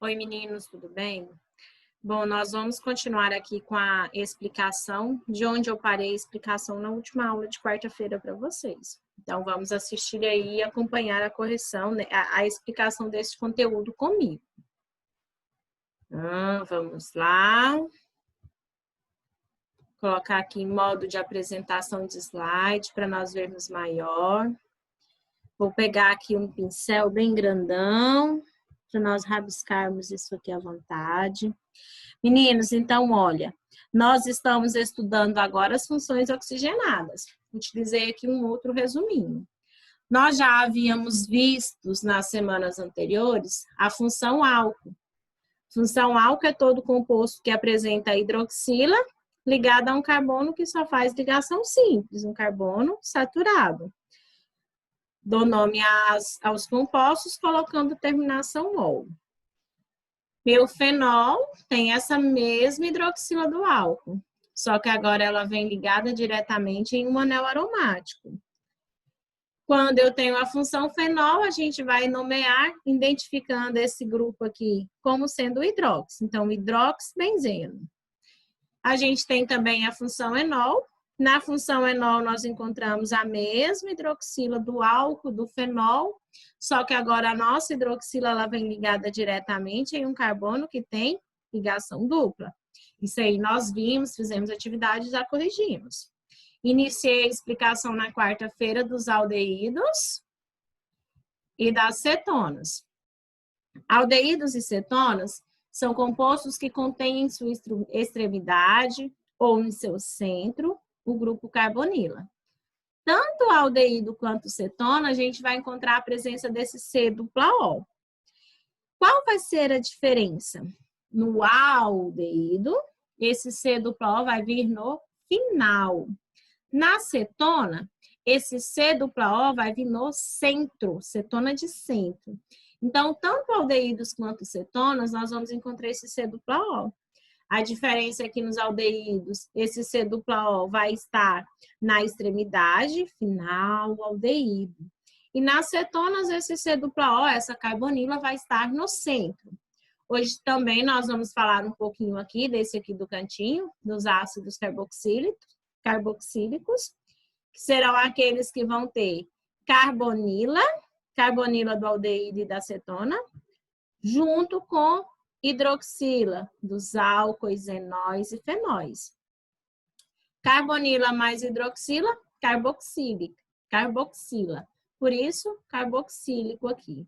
Oi, meninos, tudo bem? Bom, nós vamos continuar aqui com a explicação de onde eu parei a explicação na última aula de quarta-feira para vocês. Então, vamos assistir aí e acompanhar a correção, né, a explicação desse conteúdo comigo. Vamos lá. Colocar aqui em modo de apresentação de slide para nós vermos maior. Vou pegar aqui um pincel bem grandão para nós rabiscarmos isso aqui à vontade. Meninos, então, olha, nós estamos estudando agora as funções oxigenadas. Utilizei aqui um outro resuminho. Nós já havíamos visto nas semanas anteriores a função álcool. Função álcool é todo composto que apresenta a hidroxila ligado a um carbono que só faz ligação simples, um carbono saturado. Dou nome aos compostos colocando terminação ol. Meu fenol tem essa mesma hidroxila do álcool, só que agora ela vem ligada diretamente em um anel aromático. Quando eu tenho a função fenol, a gente vai nomear, identificando esse grupo aqui como sendo hidróxido. Então, hidroxibenzeno. A gente tem também a função enol. Na função enol, nós encontramos a mesma hidroxila do álcool, do fenol, só que agora a nossa hidroxila ela vem ligada diretamente em um carbono que tem ligação dupla. Isso aí nós vimos, fizemos atividade e já corrigimos. Iniciei a explicação na quarta-feira dos aldeídos e das cetonas. Aldeídos e cetonas são compostos que contêm em sua extremidade ou em seu centro o grupo carbonila. Tanto o aldeído quanto o cetona, a gente vai encontrar a presença desse C-dupla-ol. Qual vai ser a diferença? No aldeído, esse C-dupla-ol vai vir no final. Na cetona, esse C-dupla-ol vai vir no centro, cetona de centro. Então, tanto aldeídos quanto cetonas, nós vamos encontrar esse C-dupla-ol. A diferença é que nos aldeídos, esse C-dupla-ol vai estar na extremidade final, aldeído. E nas cetonas, esse C-dupla-ol, essa carbonila, vai estar no centro. Hoje também nós vamos falar um pouquinho aqui, desse aqui do cantinho, dos ácidos carboxílicos, que serão aqueles que vão ter carbonila do aldeído e da cetona, junto com hidroxila, dos álcoois, enóis e fenóis. Carbonila mais hidroxila, carboxila. Por isso, carboxílico aqui.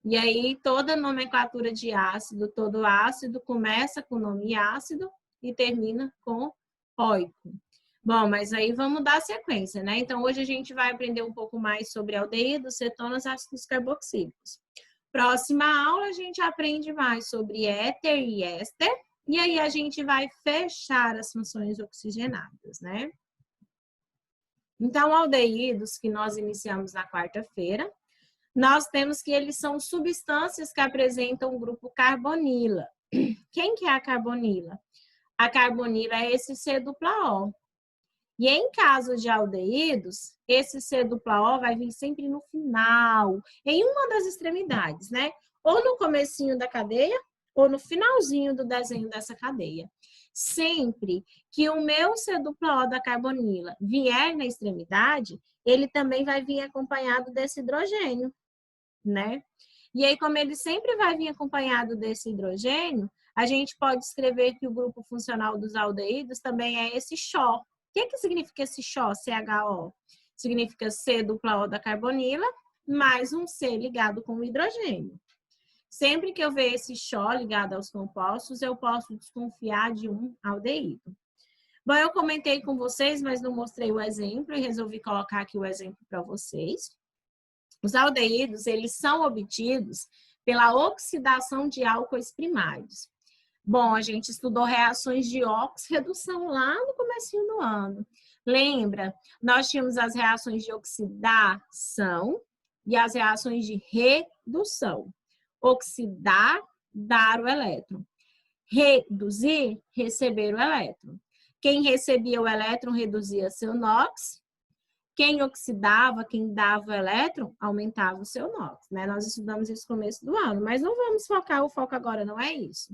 E aí, toda nomenclatura de ácido, todo ácido começa com o nome ácido e termina com óico. Bom, mas aí vamos dar sequência, né? Então, hoje a gente vai aprender um pouco mais sobre aldeídos, cetonas, ácidos carboxílicos. Próxima aula, a gente aprende mais sobre éter e éster, e aí a gente vai fechar as funções oxigenadas, né? Então, aldeídos, que nós iniciamos na quarta-feira, nós temos que eles são substâncias que apresentam o grupo carbonila. Quem que é a carbonila? A carbonila é esse C-dupla-ol. E em caso de aldeídos, esse C-dupla-ol vai vir sempre no final, em uma das extremidades, né? Ou no comecinho da cadeia, ou no finalzinho do desenho dessa cadeia. Sempre que o meu C-dupla-ol da carbonila vier na extremidade, ele também vai vir acompanhado desse hidrogênio, né? E aí, como ele sempre vai vir acompanhado desse hidrogênio, a gente pode escrever que o grupo funcional dos aldeídos também é esse CHO. O que significa esse CHO, CHO? Significa C-dupla-O da carbonila, mais um C ligado com o hidrogênio. Sempre que eu ver esse CHO ligado aos compostos, eu posso desconfiar de um aldeído. Bom, eu comentei com vocês, mas não mostrei o exemplo e resolvi colocar aqui o exemplo para vocês. Os aldeídos, eles são obtidos pela oxidação de álcoois primários. Bom, a gente estudou reações de oxirredução lá no comecinho do ano. Lembra? Nós tínhamos as reações de oxidação e as reações de redução. Oxidar, dar o elétron. Reduzir, receber o elétron. Quem recebia o elétron reduzia seu NOx. Quem oxidava, quem dava o elétron, aumentava o seu NOx, né? Nós estudamos isso no começo do ano, mas não vamos focar, o foco agora não é isso.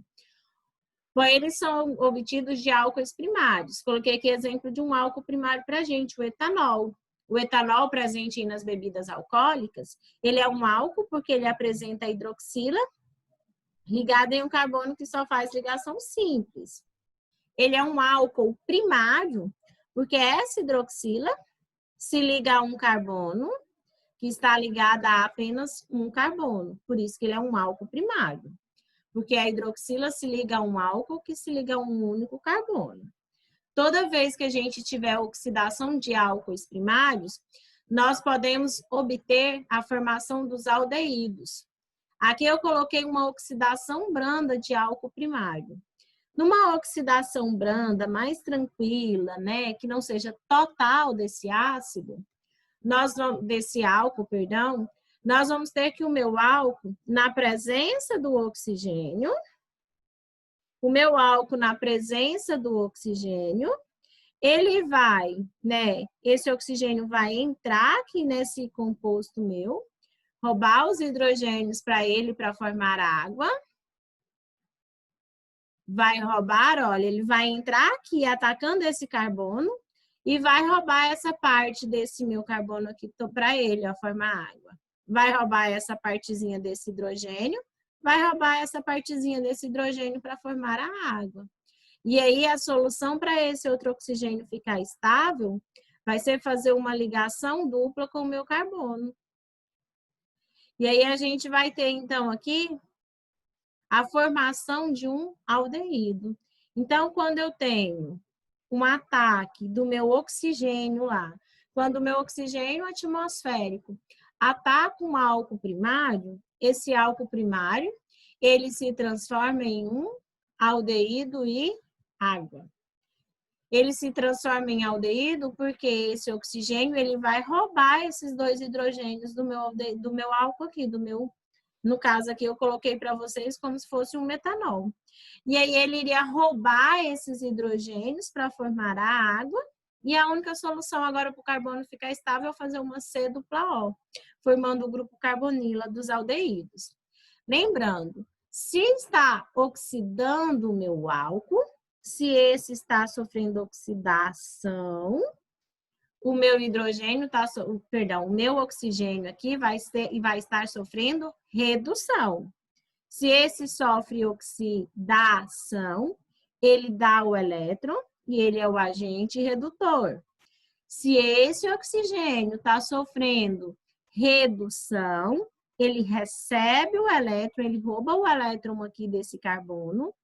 Bom, eles são obtidos de álcoois primários. Coloquei aqui exemplo de um álcool primário para a gente, o etanol. O etanol presente nas bebidas alcoólicas, ele é um álcool porque ele apresenta a hidroxila ligada em um carbono que só faz ligação simples. Ele é um álcool primário porque essa hidroxila se liga a um carbono que está ligada a apenas um carbono. Por isso que ele é um álcool primário. Porque a hidroxila se liga a um álcool que se liga a um único carbono. Toda vez que a gente tiver oxidação de álcoois primários, nós podemos obter a formação dos aldeídos. Aqui eu coloquei uma oxidação branda de álcool primário. Numa oxidação branda, mais tranquila, né, que não seja total desse ácido, desse álcool, perdão, nós vamos ter que o meu álcool, na presença do oxigênio, o meu álcool na presença do oxigênio, ele vai, né, esse oxigênio vai entrar aqui nesse composto meu, roubar os hidrogênios para ele para formar água. Vai roubar, olha, ele vai entrar aqui atacando esse carbono e vai roubar essa parte desse meu carbono aqui para ele, ó, formar água. Vai roubar essa partezinha desse hidrogênio, vai roubar essa partezinha desse hidrogênio para formar a água. E aí a solução para esse outro oxigênio ficar estável vai ser fazer uma ligação dupla com o meu carbono. E aí a gente vai ter então aqui a formação de um aldeído. Então, quando eu tenho um ataque do meu oxigênio lá, quando o meu oxigênio atmosférico ataca um álcool primário, esse álcool primário, ele se transforma em um aldeído e água. Ele se transforma em aldeído porque esse oxigênio ele vai roubar esses dois hidrogênios do meu álcool aqui, no caso aqui eu coloquei para vocês como se fosse um metanol. E aí ele iria roubar esses hidrogênios para formar a água. E a única solução agora para o carbono ficar estável é fazer uma C dupla O, formando o grupo carbonila dos aldeídos. Lembrando, se está oxidando o meu álcool, se esse está sofrendo oxidação, o meu hidrogênio o meu oxigênio aqui vai estar sofrendo redução. Se esse sofre oxidação, ele dá o elétron e ele é o agente redutor. Se esse oxigênio está sofrendo redução, ele recebe o elétron, ele rouba o elétron aqui desse carbono,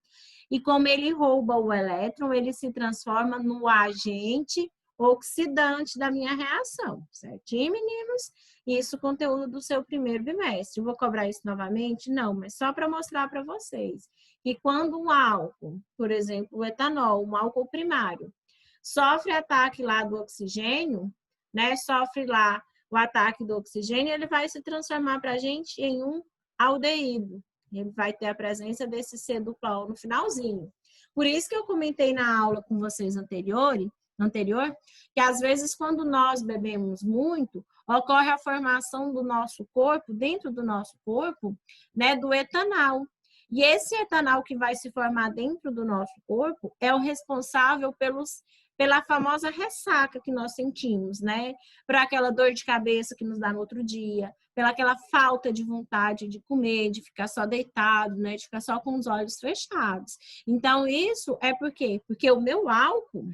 e como ele rouba o elétron, ele se transforma no agente oxidante da minha reação, certinho, meninos? Isso, conteúdo do seu primeiro bimestre. Vou cobrar isso novamente? Não, mas só para mostrar para vocês que quando um álcool, por exemplo, o etanol, um álcool primário, sofre ataque lá do oxigênio, né? Sofre lá o ataque do oxigênio, ele vai se transformar para a gente em um aldeído. Ele vai ter a presença desse C dupla O no finalzinho. Por isso que eu comentei na aula com vocês anterior, que às vezes quando nós bebemos muito, ocorre a formação do nosso corpo, dentro do nosso corpo, né, do etanol. E esse etanol que vai se formar dentro do nosso corpo é o responsável pela famosa ressaca que nós sentimos, né? Por aquela dor de cabeça que nos dá no outro dia, pela aquela falta de vontade de comer, de ficar só deitado, né? De ficar só com os olhos fechados. Então, isso é por quê? Porque o meu álcool,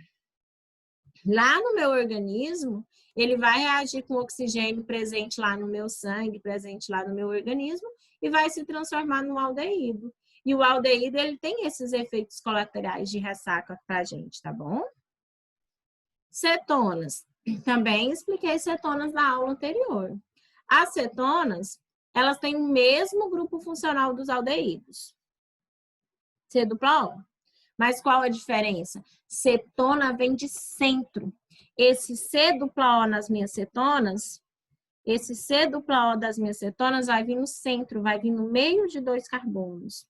lá no meu organismo, ele vai reagir com o oxigênio presente lá no meu sangue, presente lá no meu organismo, e vai se transformar num aldeído. E o aldeído, ele tem esses efeitos colaterais de ressaca pra gente, tá bom? Cetonas. Também expliquei cetonas na aula anterior. As cetonas, elas têm o mesmo grupo funcional dos aldeídos. C dupla O. Mas qual a diferença? Cetona vem de centro. Esse C dupla O nas minhas cetonas, esse C dupla O das minhas cetonas vai vir no centro, vai vir no meio de dois carbonos.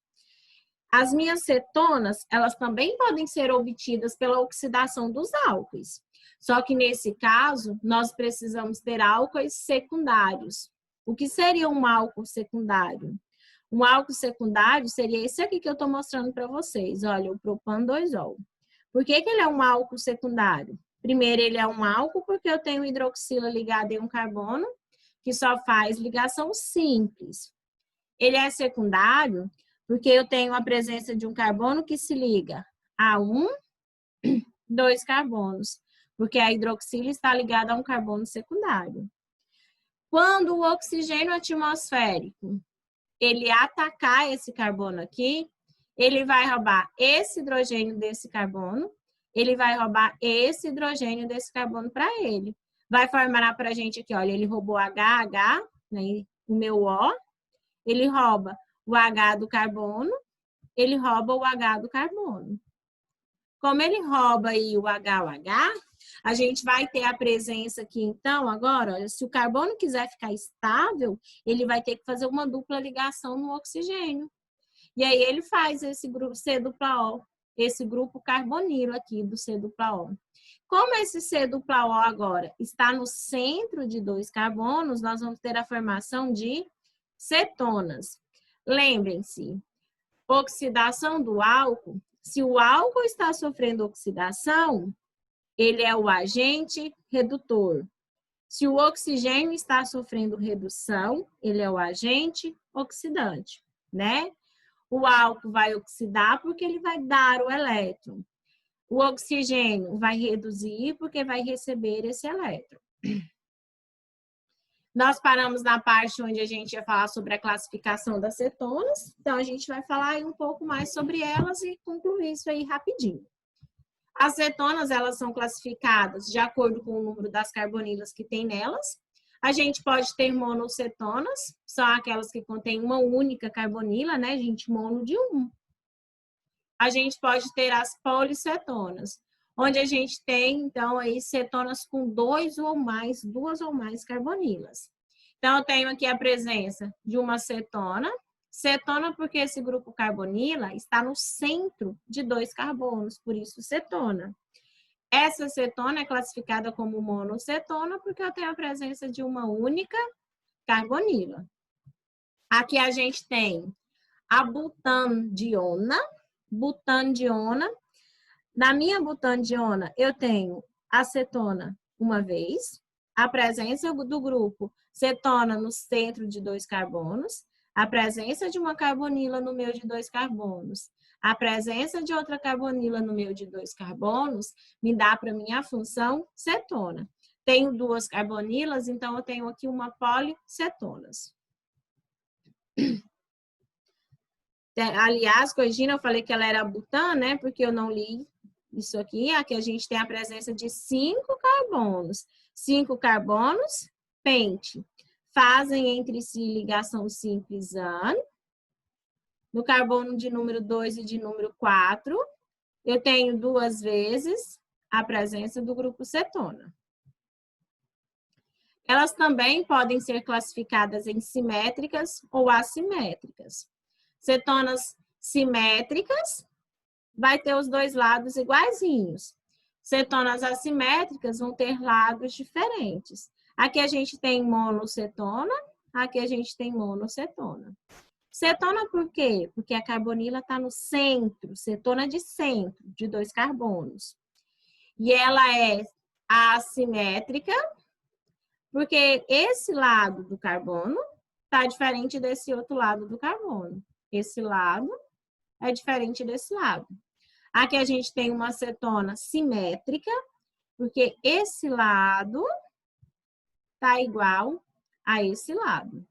As minhas cetonas, elas também podem ser obtidas pela oxidação dos álcoois. Só que nesse caso, nós precisamos ter álcoois secundários. O que seria um álcool secundário? Um álcool secundário seria esse aqui que eu estou mostrando para vocês. Olha, o propan-2-ol. Por que ele é um álcool secundário? Primeiro, ele é um álcool porque eu tenho hidroxila ligada em um carbono, que só faz ligação simples. Ele é secundário porque eu tenho a presença de um carbono que se liga a dois carbonos, porque a hidroxila está ligada a um carbono secundário. Quando o oxigênio atmosférico ele atacar esse carbono aqui, ele vai roubar esse hidrogênio desse carbono, ele vai roubar esse hidrogênio desse carbono para ele. Vai formar para a gente aqui, olha, ele roubou HH, né, o meu O, ele rouba o H do carbono, ele rouba o H do carbono. Como ele rouba aí o H, a gente vai ter a presença aqui, então, agora, olha, se o carbono quiser ficar estável, ele vai ter que fazer uma dupla ligação no oxigênio. E aí ele faz esse grupo C-O, esse grupo carbonilo aqui do C-O. Como esse C-O agora está no centro de dois carbonos, nós vamos ter a formação de cetonas. Lembrem-se, oxidação do álcool, se o álcool está sofrendo oxidação, ele é o agente redutor. Se o oxigênio está sofrendo redução, ele é o agente oxidante, né? O álcool vai oxidar porque ele vai dar o elétron. O oxigênio vai reduzir porque vai receber esse elétron. Nós paramos na parte onde a gente ia falar sobre a classificação das cetonas. Então, a gente vai falar aí um pouco mais sobre elas e concluir isso aí rapidinho. As cetonas, elas são classificadas de acordo com o número das carbonilas que tem nelas. A gente pode ter monocetonas, são aquelas que contêm uma única carbonila, né, gente? Mono de 1. A gente pode ter as policetonas, onde a gente tem, então, aí cetonas com duas ou mais carbonilas. Então, eu tenho aqui a presença de uma cetona. Cetona porque esse grupo carbonila está no centro de dois carbonos, por isso cetona. Essa cetona é classificada como monocetona porque eu tenho a presença de uma única carbonila. Aqui a gente tem a butandiona. Na minha butandiona, eu tenho a cetona uma vez, a presença do grupo cetona no centro de dois carbonos, a presença de uma carbonila no meio de dois carbonos, a presença de outra carbonila no meio de dois carbonos, me dá para mim a função cetona. Tenho duas carbonilas, então eu tenho aqui uma policetonas. Aliás, corrigindo, eu falei que ela era butã, né? Porque eu não li isso aqui. Aqui a gente tem a presença de 5 carbonos. 5 carbonos, pente. Fazem entre si ligação simples AN. No carbono de número 2 e de número 4, eu tenho duas vezes a presença do grupo cetona. Elas também podem ser classificadas em simétricas ou assimétricas. Cetonas simétricas vai ter os dois lados iguaizinhos. Cetonas assimétricas vão ter lados diferentes. Aqui a gente tem monocetona, aqui a gente tem monocetona. Cetona por quê? Porque a carbonila está no centro, cetona de centro, de dois carbonos. E ela é assimétrica, porque esse lado do carbono está diferente desse outro lado do carbono. Esse lado é diferente desse lado. Aqui a gente tem uma cetona simétrica, porque esse lado está igual a esse lado.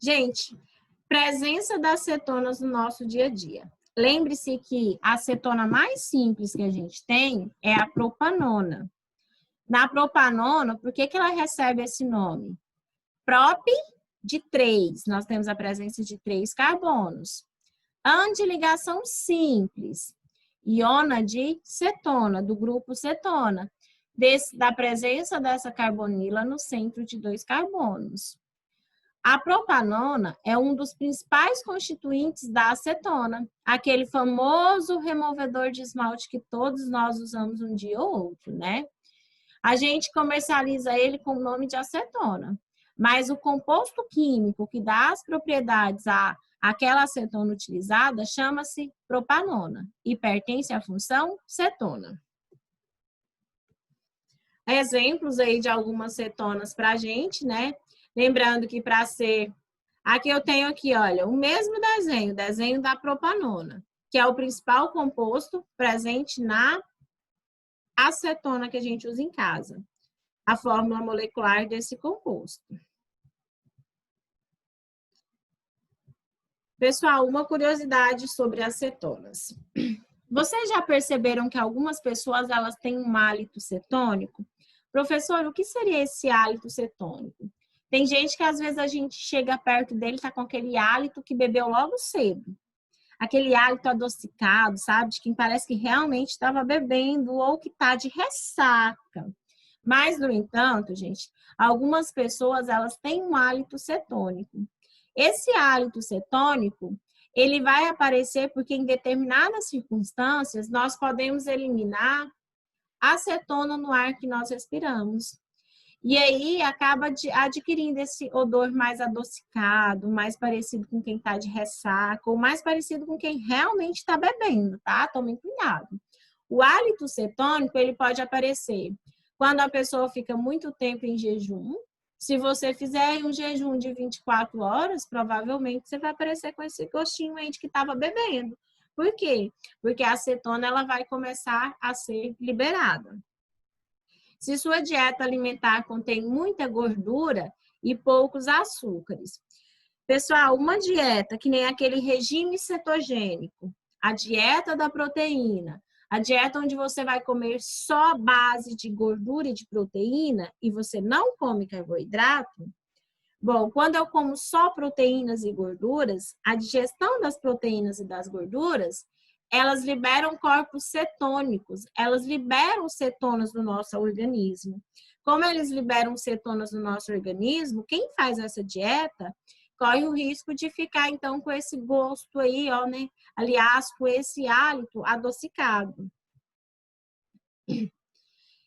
Gente, presença das cetonas no nosso dia a dia. Lembre-se que a cetona mais simples que a gente tem é a propanona. Na propanona, por que ela recebe esse nome? Prop de 3, nós temos a presença de 3 carbonos. AN de ligação simples, iona de cetona, do grupo cetona, da presença dessa carbonila no centro de 2 carbonos. A propanona é um dos principais constituintes da acetona, aquele famoso removedor de esmalte que todos nós usamos um dia ou outro, né? A gente comercializa ele com o nome de acetona, mas o composto químico que dá as propriedades àquela acetona utilizada chama-se propanona e pertence à função cetona. Exemplos aí de algumas cetonas para a gente, né? Lembrando que para ser... Aqui eu tenho aqui, olha, o mesmo desenho, o desenho da propanona, que é o principal composto presente na acetona que a gente usa em casa. A fórmula molecular desse composto. Pessoal, uma curiosidade sobre acetonas. Vocês já perceberam que algumas pessoas elas têm um hálito cetônico? Professor, o que seria esse hálito cetônico? Tem gente que às vezes a gente chega perto dele e tá com aquele hálito que bebeu logo cedo. Aquele hálito adocicado, sabe? De quem parece que realmente estava bebendo ou que tá de ressaca. Mas, no entanto, gente, algumas pessoas elas têm um hálito cetônico. Esse hálito cetônico, ele vai aparecer porque em determinadas circunstâncias nós podemos eliminar a acetona no ar que nós respiramos. E aí acaba adquirindo esse odor mais adocicado, mais parecido com quem está de ressaca, ou mais parecido com quem realmente está bebendo, tá? Tomem cuidado. O hálito cetônico, ele pode aparecer quando a pessoa fica muito tempo em jejum. Se você fizer um jejum de 24 horas, provavelmente você vai aparecer com esse gostinho aí de que estava bebendo. Por quê? Porque a acetona ela vai começar a ser liberada. Se sua dieta alimentar contém muita gordura e poucos açúcares. Pessoal, uma dieta que nem aquele regime cetogênico, a dieta da proteína, a dieta onde você vai comer só base de gordura e de proteína e você não come carboidrato. Bom, quando eu como só proteínas e gorduras, a digestão das proteínas e das gorduras, elas liberam corpos cetônicos, elas liberam cetonas do nosso organismo. Como eles liberam cetonas do nosso organismo, quem faz essa dieta corre o risco de ficar, então, com esse gosto aí, ó, né? Aliás, com esse hálito adocicado.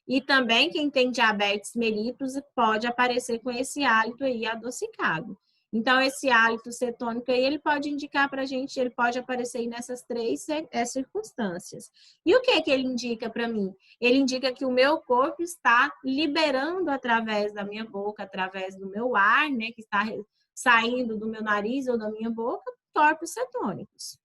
E também quem tem diabetes mellitus pode aparecer com esse hálito aí adocicado. Então, esse hálito cetônico aí, ele pode indicar para a gente, ele pode aparecer aí nessas três circunstâncias. E o que ele indica para mim? Ele indica que o meu corpo está liberando através da minha boca, através do meu ar, né, que está saindo do meu nariz ou da minha boca, corpos cetônicos.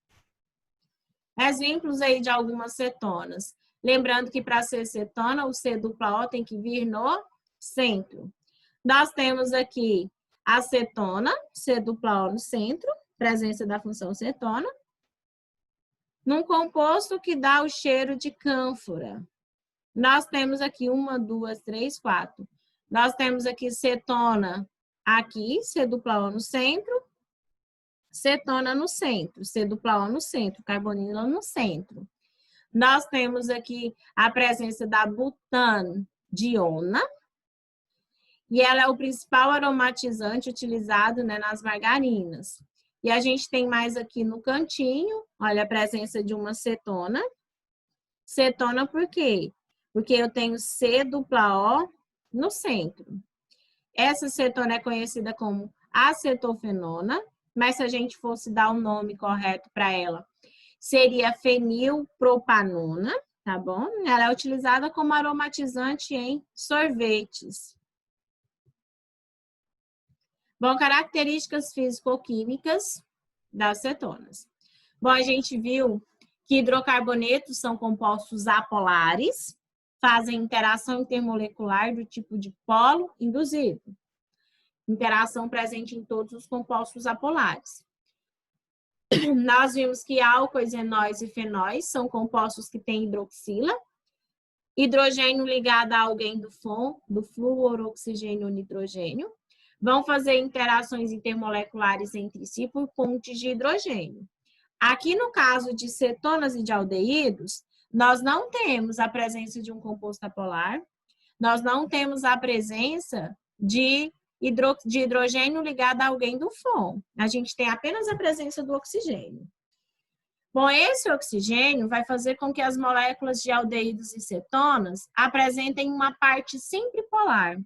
Exemplos aí de algumas cetonas. Lembrando que para ser cetona, o C-dupla-O tem que vir no centro. Nós temos aqui a acetona, C-dupla-O no centro, presença da função cetona, num composto que dá o cheiro de cânfora. Nós temos aqui 1, 2, 3, 4. Nós temos aqui cetona aqui, C-dupla-O no centro, cetona no centro, C-dupla-O no centro, carbonila no centro. Nós temos aqui a presença da butandiona, e ela é o principal aromatizante utilizado, né, nas margarinas. E a gente tem mais aqui no cantinho, olha a presença de uma cetona. Cetona por quê? Porque eu tenho C-dupla-O no centro. Essa cetona é conhecida como acetofenona, mas se a gente fosse dar o nome correto para ela, seria fenilpropanona, tá bom? Ela é utilizada como aromatizante em sorvetes. Bom, características físico-químicas das cetonas. Bom, a gente viu que hidrocarbonetos são compostos apolares, fazem interação intermolecular do tipo de polo induzido. Interação presente em todos os compostos apolares. Nós vimos que álcoois, enóis e fenóis são compostos que têm hidroxila. Hidrogênio ligado a alguém do fluoroxigênio nitrogênio. Vão fazer interações intermoleculares entre si por pontes de hidrogênio. Aqui no caso de cetonas e de aldeídos, nós não temos a presença de um composto apolar, nós não temos a presença de de hidrogênio ligado a alguém do FON. A gente tem apenas a presença do oxigênio. Bom, esse oxigênio vai fazer com que as moléculas de aldeídos e cetonas apresentem uma parte sempre polar.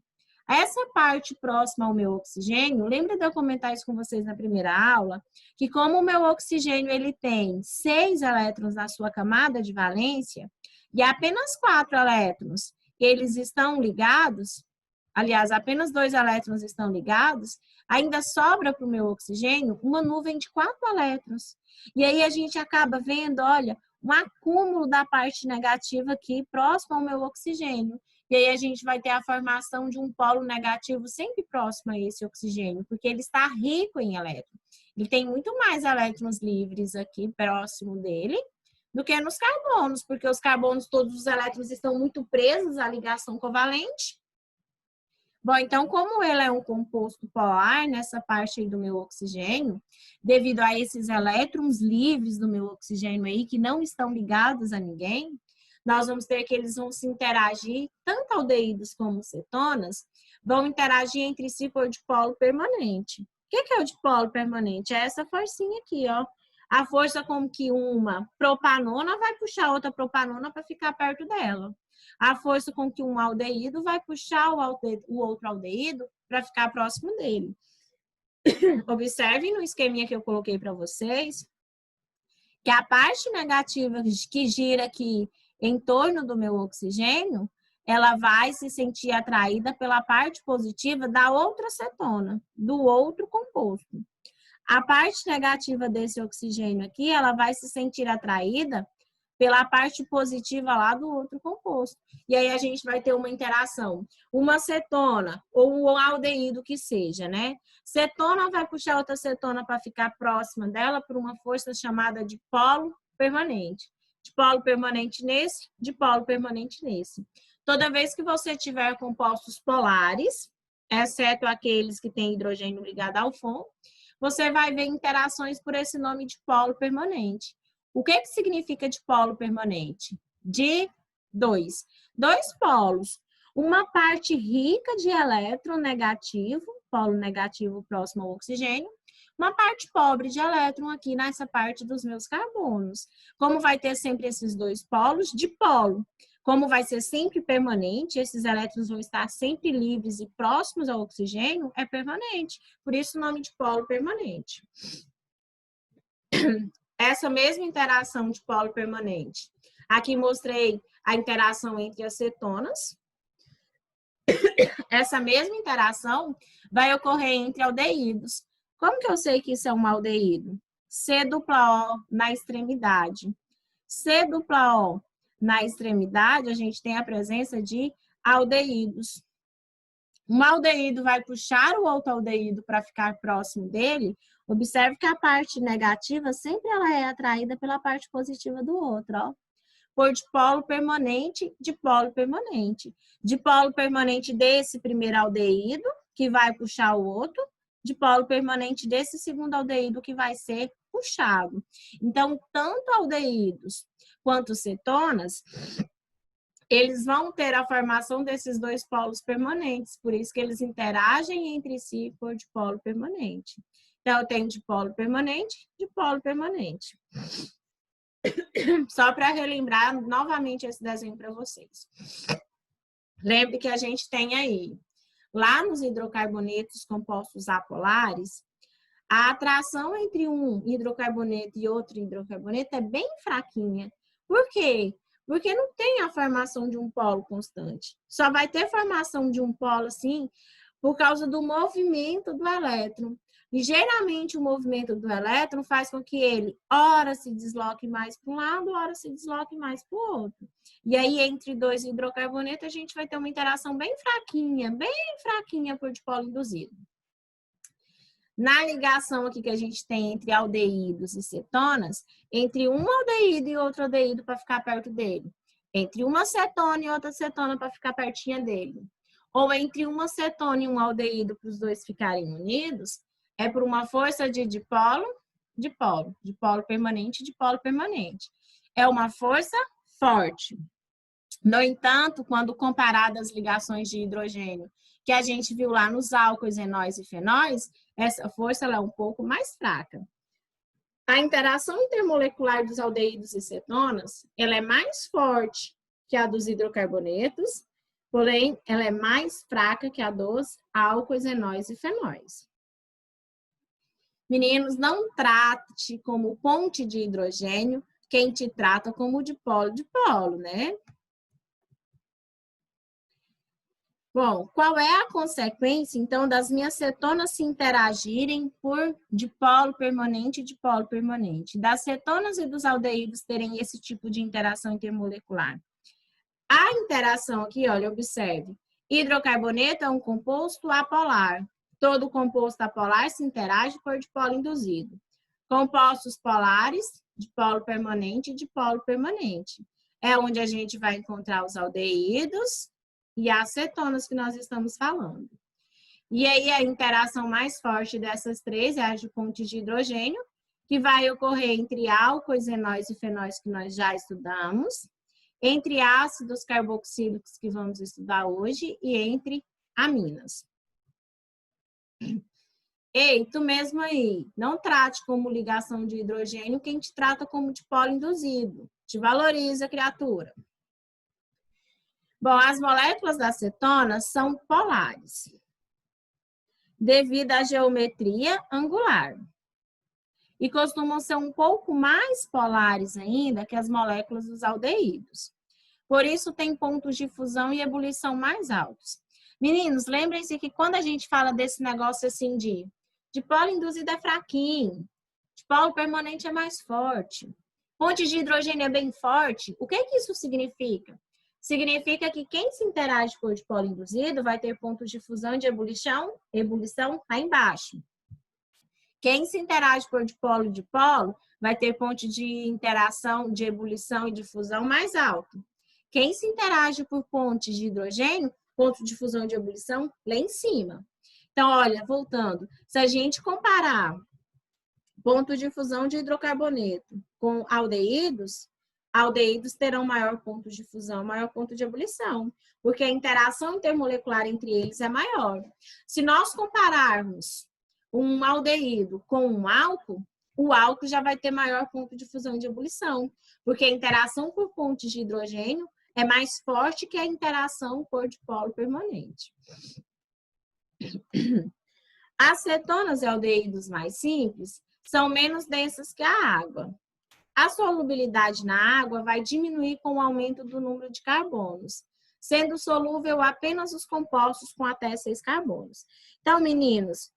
Essa parte próxima ao meu oxigênio, lembra de eu comentar isso com vocês na primeira aula? Que como o meu oxigênio ele tem 6 elétrons na sua camada de valência e apenas 4 elétrons eles estão ligados, aliás, apenas 2 elétrons estão ligados, ainda sobra para o meu oxigênio uma nuvem de 4 elétrons. E aí a gente acaba vendo, olha, um acúmulo da parte negativa aqui próximo ao meu oxigênio. E aí a gente vai ter a formação de um polo negativo sempre próximo a esse oxigênio, porque ele está rico em elétrons. Ele tem muito mais elétrons livres aqui próximo dele do que nos carbonos, porque os carbonos, todos os elétrons estão muito presos à ligação covalente. Bom, então, como ele é um composto polar, nessa parte aí do meu oxigênio, devido a esses elétrons livres do meu oxigênio aí, que não estão ligados a ninguém, nós vamos ter que eles vão se interagir, tanto aldeídos como cetonas, vão interagir entre si por dipolo permanente. O que é o dipolo permanente? É essa forcinha aqui, ó. A força com que uma propanona vai puxar outra propanona para ficar perto dela. A força com que um aldeído vai puxar o outro aldeído para ficar próximo dele. Observem no esqueminha que eu coloquei para vocês, que a parte negativa que gira aqui em torno do meu oxigênio, ela vai se sentir atraída pela parte positiva da outra cetona, do outro composto. A parte negativa desse oxigênio aqui, ela vai se sentir atraída pela parte positiva lá do outro composto. E aí a gente vai ter uma interação. Uma cetona ou um aldeído que seja, né? Cetona vai puxar outra cetona para ficar próxima dela por uma força chamada de polo permanente. De polo permanente nesse, de polo permanente nesse. Toda vez que você tiver compostos polares, exceto aqueles que têm hidrogênio ligado ao FON, você vai ver interações por esse nome de polo permanente. O que significa dipolo permanente? De dois polos. Uma parte rica de elétron negativo, polo negativo próximo ao oxigênio, uma parte pobre de elétron aqui nessa parte dos meus carbonos. Como vai ter sempre esses dois polos, dipolo. Como vai ser sempre permanente, esses elétrons vão estar sempre livres e próximos ao oxigênio, é permanente. Por isso o nome de polo permanente. Essa mesma interação de polo permanente. Aqui mostrei a interação entre as cetonas. Essa mesma interação vai ocorrer entre aldeídos. Como que eu sei que isso é um aldeído? C-dupla-O na extremidade. C-dupla-O na extremidade, a gente tem a presença de aldeídos. Um aldeído vai puxar o outro aldeído para ficar próximo dele. Observe que a parte negativa sempre ela é atraída pela parte positiva do outro, ó. Por dipolo permanente, dipolo permanente. Dipolo permanente desse primeiro aldeído, que vai puxar o outro. Dipolo permanente desse segundo aldeído, que vai ser puxado. Então, tanto aldeídos quanto cetonas, eles vão ter a formação desses dois polos permanentes, por isso que eles interagem entre si por dipolo permanente. Então, eu tenho dipolo permanente, dipolo permanente. Só para relembrar novamente esse desenho para vocês. Lembre que a gente tem aí, lá nos hidrocarbonetos compostos apolares, a atração entre um hidrocarboneto e outro hidrocarboneto é bem fraquinha. Por quê? Porque não tem a formação de um polo constante. Só vai ter formação de um polo, assim, por causa do movimento do elétron. E, geralmente, o movimento do elétron faz com que ele, ora se desloque mais para um lado, ora se desloque mais para o outro. E aí, entre dois hidrocarbonetos, a gente vai ter uma interação bem fraquinha por dipolo induzido. Na ligação aqui que a gente tem entre aldeídos e cetonas, entre um aldeído e outro aldeído para ficar perto dele. Entre uma cetona e outra cetona para ficar pertinho dele. Ou entre uma cetona e um aldeído para os dois ficarem unidos, é por uma força de dipolo permanente, dipolo permanente. É uma força forte. No entanto, quando comparadas as ligações de hidrogênio que a gente viu lá nos álcoois, enóis e fenóis, essa força ela é um pouco mais fraca. A interação intermolecular dos aldeídos e cetonas, ela é mais forte que a dos hidrocarbonetos, porém, ela é mais fraca que a dos álcoois, enóis e fenóis. Meninos, não trate como ponte de hidrogênio quem te trata como dipolo, né? Bom, qual é a consequência, então, das minhas cetonas se interagirem por dipolo permanente e dipolo permanente? Das cetonas e dos aldeídos terem esse tipo de interação intermolecular? A interação aqui, olha, observe. Hidrocarboneto é um composto apolar. Todo composto apolar se interage por dipolo induzido. Compostos polares, dipolo permanente e dipolo permanente. É onde a gente vai encontrar os aldeídos e as cetonas que nós estamos falando. E aí a interação mais forte dessas três é a de pontes de hidrogênio, que vai ocorrer entre álcoois, enóis e fenóis que nós já estudamos, entre ácidos carboxílicos que vamos estudar hoje e entre aminas. Ei, tu mesmo aí, não trate como ligação de hidrogênio quem te trata como dipolo induzido. Te valoriza, criatura. Bom, as moléculas da cetona são polares, devido à geometria angular. E costumam ser um pouco mais polares ainda que as moléculas dos aldeídos. Por isso, tem pontos de fusão e ebulição mais altos. Meninos, lembrem-se que quando a gente fala desse negócio assim de dipolo induzido é fraquinho, dipolo permanente é mais forte, ponte de hidrogênio é bem forte, o que isso significa? Significa que quem se interage por dipolo induzido vai ter pontos de fusão e de ebulição lá embaixo. Quem se interage por dipolo-dipolo vai ter ponto de interação, de ebulição e de fusão mais alto. Quem se interage por pontes de hidrogênio, ponto de fusão e de ebulição lá em cima. Então, olha, voltando, se a gente comparar ponto de fusão de hidrocarboneto com aldeídos, aldeídos terão maior ponto de fusão, maior ponto de ebulição, porque a interação intermolecular entre eles é maior. Se nós compararmos um aldeído com um álcool, o álcool já vai ter maior ponto de fusão e de ebulição, porque a interação por pontes de hidrogênio é mais forte que a interação por dipolo permanente. As cetonas e aldeídos mais simples são menos densas que a água. A solubilidade na água vai diminuir com o aumento do número de carbonos, sendo solúvel apenas os compostos com até 6 carbonos. Então, meninos,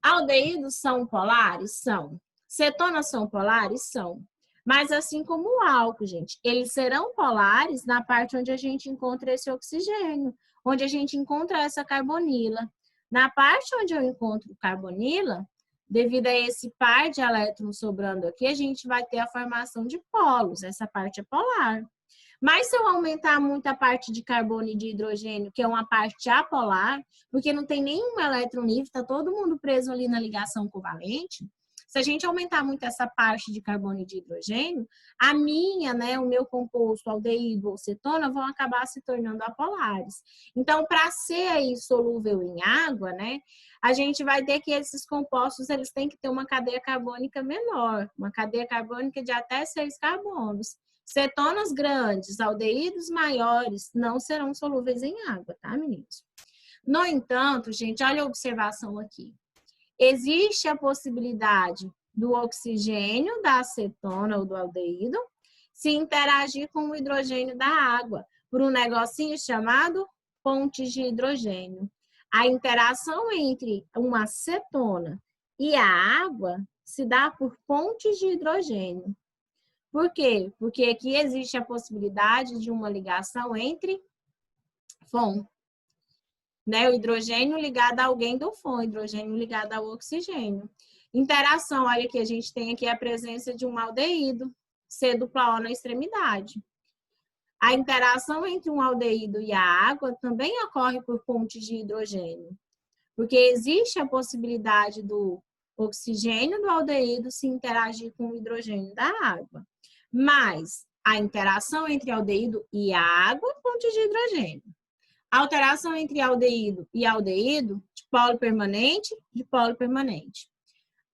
aldeídos são polares? São. Cetonas são polares? São. Mas assim como o álcool, gente, eles serão polares na parte onde a gente encontra esse oxigênio, onde a gente encontra essa carbonila. Na parte onde eu encontro carbonila, devido a esse par de elétrons sobrando aqui, a gente vai ter a formação de polos, essa parte é polar. Mas se eu aumentar muito a parte de carbono e de hidrogênio, que é uma parte apolar, porque não tem nenhum elétron livre, está todo mundo preso ali na ligação covalente, se a gente aumentar muito essa parte de carbono e de hidrogênio, a minha, né, o meu composto, aldeído ou cetona, vão acabar se tornando apolares. Então, para ser aí solúvel em água, né, a gente vai ter que esses compostos, eles têm que ter uma cadeia carbônica menor, uma cadeia carbônica de até 6 carbonos. Cetonas grandes, aldeídos maiores, não serão solúveis em água, tá, meninos? No entanto, gente, olha a observação aqui. Existe a possibilidade do oxigênio da acetona ou do aldeído se interagir com o hidrogênio da água por um negocinho chamado pontes de hidrogênio. A interação entre uma acetona e a água se dá por pontes de hidrogênio. Por quê? Porque aqui existe a possibilidade de uma ligação entre FON, né? O hidrogênio ligado a alguém do FON, hidrogênio ligado ao oxigênio. Interação, olha aqui, a gente tem aqui a presença de um aldeído, C dupla O na extremidade. A interação entre um aldeído e a água também ocorre por pontes de hidrogênio, porque existe a possibilidade do oxigênio do aldeído se interagir com o hidrogênio da água. Mas a interação entre aldeído e a água, ponte de hidrogênio. Alteração entre aldeído e aldeído, dipolo permanente, dipolo permanente.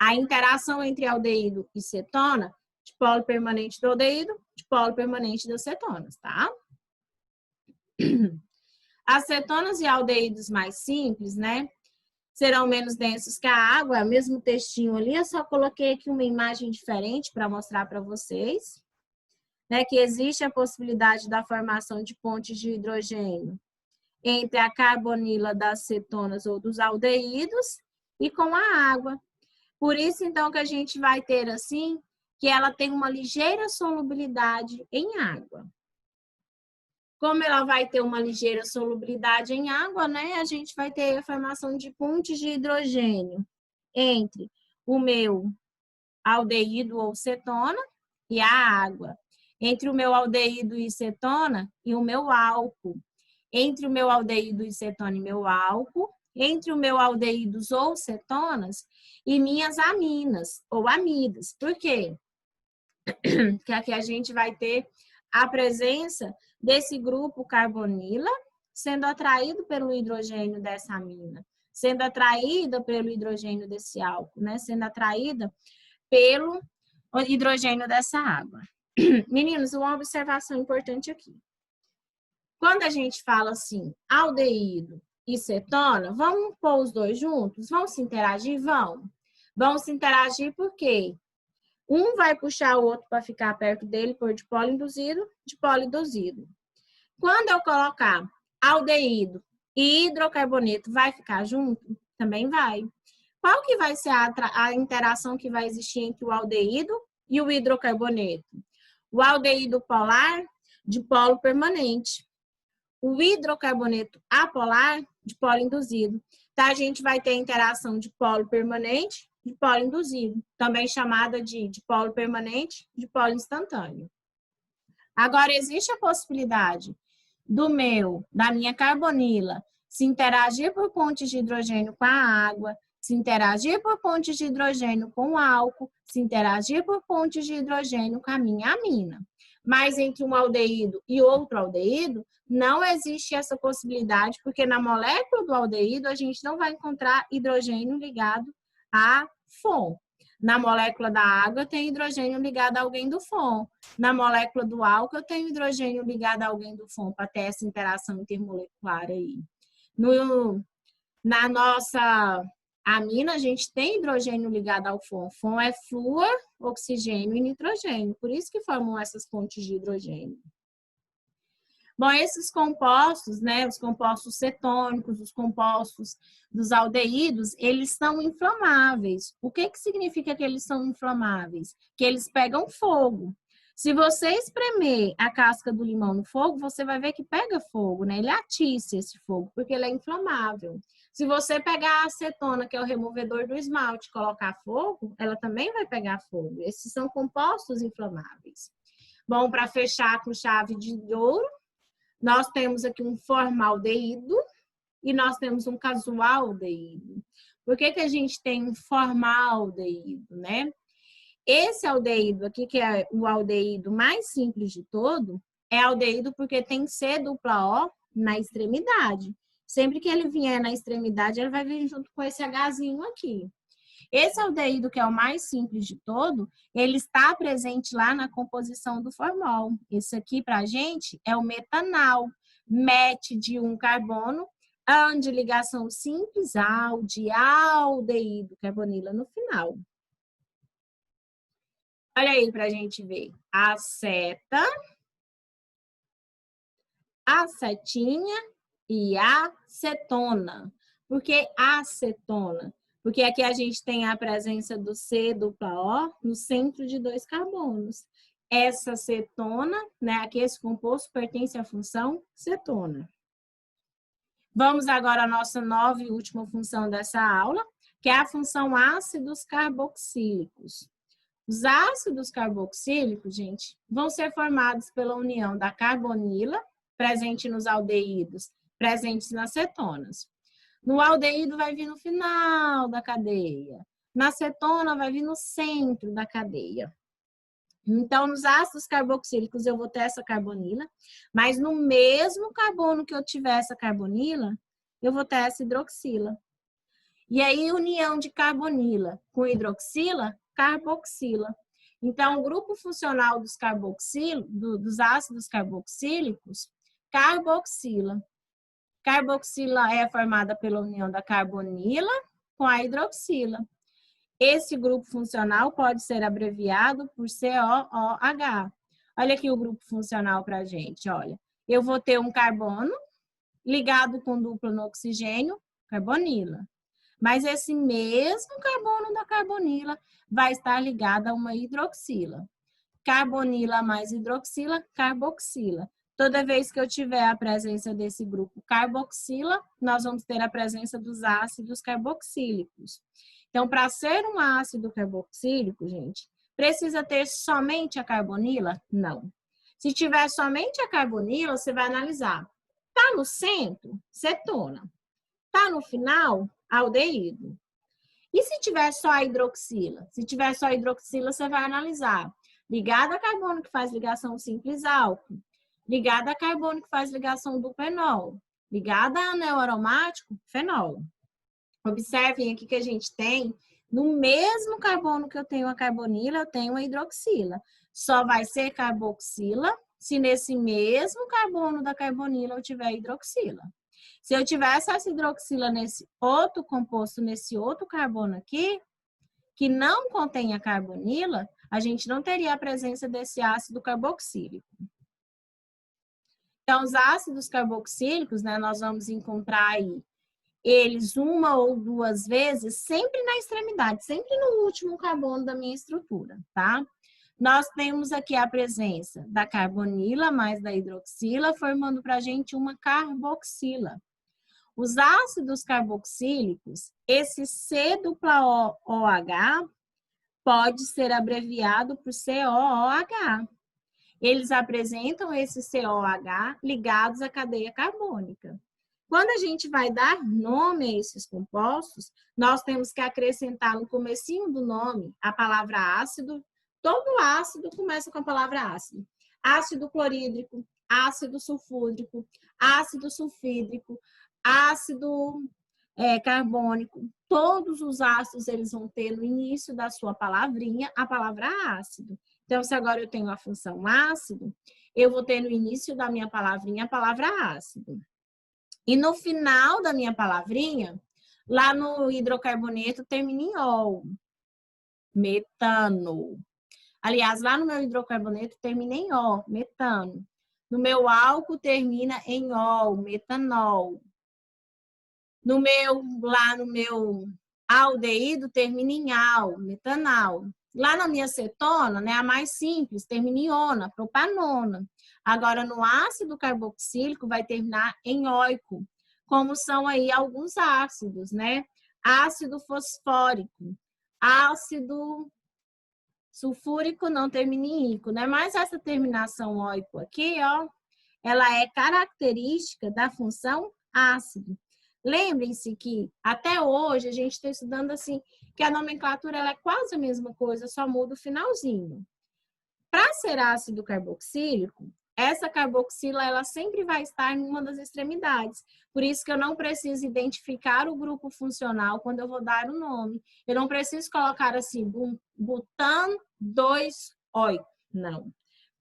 A interação entre aldeído e cetona, dipolo permanente do aldeído, dipolo permanente das cetonas, tá? As cetonas e aldeídos mais simples, né, serão menos densos que a água, é o mesmo textinho ali, eu só coloquei aqui uma imagem diferente para mostrar para vocês, né, que existe a possibilidade da formação de pontes de hidrogênio entre a carbonila das cetonas ou dos aldeídos e com a água. Por isso, então, que a gente vai ter assim, que ela tem uma ligeira solubilidade em água. Como ela vai ter uma ligeira solubilidade em água, né, a gente vai ter a formação de pontes de hidrogênio entre o meu aldeído ou cetona e a água. Entre o meu aldeído e cetona e o meu álcool. Entre o meu aldeído e cetona e meu álcool. Entre o meu aldeídos ou cetonas e minhas aminas ou amidas. Por quê? Porque aqui a gente vai ter a presença desse grupo carbonila sendo atraído pelo hidrogênio dessa amina, sendo atraída pelo hidrogênio desse álcool, né? Sendo atraída pelo hidrogênio dessa água. Meninos, uma observação importante aqui. Quando a gente fala assim, aldeído e cetona, vamos pôr os dois juntos? Vão se interagir? Vão. Vão se interagir por quê? Um vai puxar o outro para ficar perto dele por dipolo induzido, dipolo induzido. Quando eu colocar aldeído e hidrocarboneto, vai ficar junto? Também vai. Qual que vai ser a interação que vai existir entre o aldeído e o hidrocarboneto? O aldeído polar, dipolo permanente. O hidrocarboneto apolar, dipolo induzido. Então, a gente vai ter a interação de polo permanente, dipolo induzido, também chamada de dipolo permanente, dipolo instantâneo. Agora, existe a possibilidade da minha carbonila, se interagir por pontes de hidrogênio com a água, se interagir por pontes de hidrogênio com o álcool, se interagir por pontes de hidrogênio com a minha amina. Mas entre um aldeído e outro aldeído, não existe essa possibilidade, porque na molécula do aldeído a gente não vai encontrar hidrogênio ligado a FON. Na molécula da água eu tenho hidrogênio ligado a alguém do FON. Na molécula do álcool eu tenho hidrogênio ligado a alguém do FON para ter essa interação intermolecular aí. Na nossa amina a gente tem hidrogênio ligado ao FON. FON é flúor, oxigênio e nitrogênio. Por isso que formam essas pontes de hidrogênio. Bom, esses compostos, né, os compostos cetônicos, os compostos dos aldeídos, eles são inflamáveis. O que significa que eles são inflamáveis? Que eles pegam fogo. Se você espremer a casca do limão no fogo, você vai ver que pega fogo, né? Ele atiça esse fogo, porque ele é inflamável. Se você pegar a acetona, que é o removedor do esmalte, e colocar fogo, ela também vai pegar fogo. Esses são compostos inflamáveis. Bom, para fechar com chave de ouro, nós temos aqui um formaldeído e nós temos um casualdeído. Por que a gente tem um formaldeído, né? Esse aldeído aqui, que é o aldeído mais simples de todo, é aldeído porque tem C dupla O na extremidade. Sempre que ele vier na extremidade, ele vai vir junto com esse Hzinho aqui. Esse aldeído, que é o mais simples de todo, ele está presente lá na composição do formol. Esse aqui, para a gente, é o metanal. Met de um carbono, an de ligação simples, al de aldeído, carbonila no final. Olha aí para a gente ver. Aceta, acetinha e acetona. Por que acetona? Porque aqui a gente tem a presença do C dupla O no centro de 2 carbonos. Essa cetona, né, aqui esse composto pertence à função cetona. Vamos agora à nossa nova e última função dessa aula, que é a função ácidos carboxílicos. Os ácidos carboxílicos, gente, vão ser formados pela união da carbonila, presente nos aldeídos, presentes nas cetonas. No aldeído vai vir no final da cadeia. Na cetona vai vir no centro da cadeia. Então, nos ácidos carboxílicos, eu vou ter essa carbonila, mas no mesmo carbono que eu tiver essa carbonila, eu vou ter essa hidroxila. E aí, união de carbonila com hidroxila, carboxila. Então, o grupo funcional dos dos ácidos carboxílicos, carboxila. Carboxila é formada pela união da carbonila com a hidroxila. Esse grupo funcional pode ser abreviado por COOH. Olha aqui o grupo funcional para a gente, olha. Eu vou ter um carbono ligado com duplo no oxigênio, carbonila. Mas esse mesmo carbono da carbonila vai estar ligado a uma hidroxila. Carbonila mais hidroxila, carboxila. Toda vez que eu tiver a presença desse grupo carboxila, nós vamos ter a presença dos ácidos carboxílicos. Então, para ser um ácido carboxílico, gente, precisa ter somente a carbonila? Não. Se tiver somente a carbonila, você vai analisar. Tá no centro? Cetona. Tá no final? Aldeído. E se tiver só a hidroxila? Se tiver só a hidroxila, você vai analisar. Ligada a carbono que faz ligação simples álcool. Ligada a carbono que faz ligação do fenol. Ligada a anel aromático, fenol. Observem aqui que a gente tem, no mesmo carbono que eu tenho a carbonila, eu tenho a hidroxila. Só vai ser carboxila se nesse mesmo carbono da carbonila eu tiver hidroxila. Se eu tivesse essa hidroxila nesse outro composto, nesse outro carbono aqui, que não contém a carbonila, a gente não teria a presença desse ácido carboxílico. Então, os ácidos carboxílicos, né, nós vamos encontrar aí eles uma ou duas vezes, sempre na extremidade, sempre no último carbono da minha estrutura, tá? Nós temos aqui a presença da carbonila mais da hidroxila, formando para a gente uma carboxila. Os ácidos carboxílicos, esse C-OH pode ser abreviado por COOH. Eles apresentam esse COOH ligados à cadeia carbônica. Quando a gente vai dar nome a esses compostos, nós temos que acrescentar no comecinho do nome a palavra ácido. Todo ácido começa com a palavra ácido. Ácido clorídrico, ácido sulfúrico, ácido sulfídrico, ácido carbônico. Todos os ácidos eles vão ter no início da sua palavrinha a palavra ácido. Então, se agora eu tenho a função ácido, eu vou ter no início da minha palavrinha a palavra ácido. E no final da minha palavrinha, lá no hidrocarboneto, termina em ol. Metano. Aliás, lá no meu hidrocarboneto, termina em O, metano. No meu álcool, termina em ol, metanol. Lá no meu aldeído, termina em al, metanal. Lá na minha cetona, né, a mais simples, termina em ona, propanona. Agora, no ácido carboxílico, vai terminar em oico, como são aí alguns ácidos, né? Ácido fosfórico, ácido sulfúrico não termina em ico, né? Mas essa terminação oico aqui, ó, ela é característica da função ácido. Lembrem-se que até hoje a gente está estudando assim, que a nomenclatura ela é quase a mesma coisa, só muda o finalzinho. Para ser ácido carboxílico, essa carboxila ela sempre vai estar em uma das extremidades. Por isso que eu não preciso identificar o grupo funcional quando eu vou dar o nome. Eu não preciso colocar assim, butan 2-ol. Não.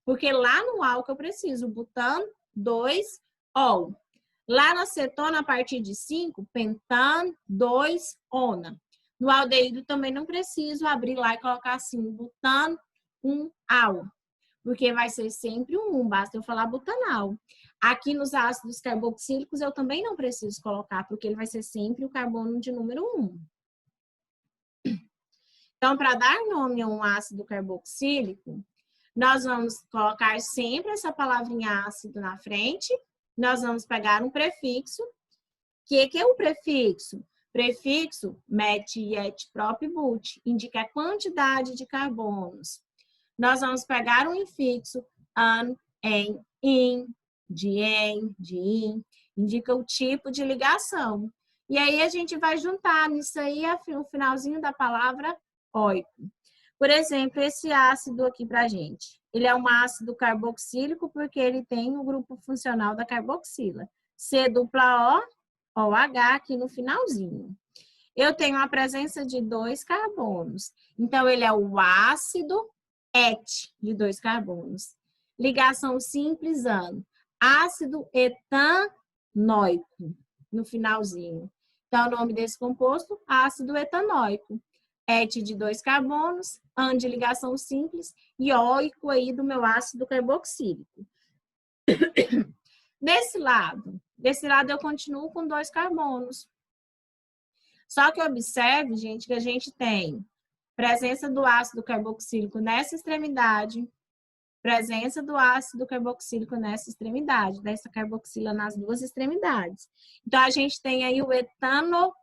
Porque lá no álcool eu preciso butan 2-ol. Lá na cetona, a partir de 5, pentan 2-ona. No aldeído também não preciso abrir lá e colocar assim, butan 1-al. Porque vai ser sempre um 1, basta eu falar butanal. Aqui nos ácidos carboxílicos eu também não preciso colocar, porque ele vai ser sempre o carbono de número 1. Então, para dar nome a um ácido carboxílico, nós vamos colocar sempre essa palavrinha ácido na frente. Nós vamos pegar um prefixo. O que é o prefixo? Prefixo met, et, prop, but. Indica a quantidade de carbonos. Nós vamos pegar um infixo, an, en, in, de en, de in. Indica o tipo de ligação. E aí a gente vai juntar nisso aí o finalzinho da palavra oico. Por exemplo, esse ácido aqui pra gente. Ele é um ácido carboxílico porque ele tem o grupo funcional da carboxila. C dupla O, OH aqui no finalzinho. Eu tenho a presença de 2 carbonos. Então, ele é o ácido ET de 2 carbonos. Ligação simples, ano. Ácido etanóico no finalzinho. Então, o nome desse composto, ácido etanóico. ET de 2 carbonos, AN de ligação simples e óico aí do meu ácido carboxílico. Desse lado eu continuo com 2 carbonos. Só que observe, gente, que a gente tem presença do ácido carboxílico nessa extremidade, presença do ácido carboxílico nessa extremidade, dessa carboxila nas duas extremidades. Então, a gente tem aí o etanodioico.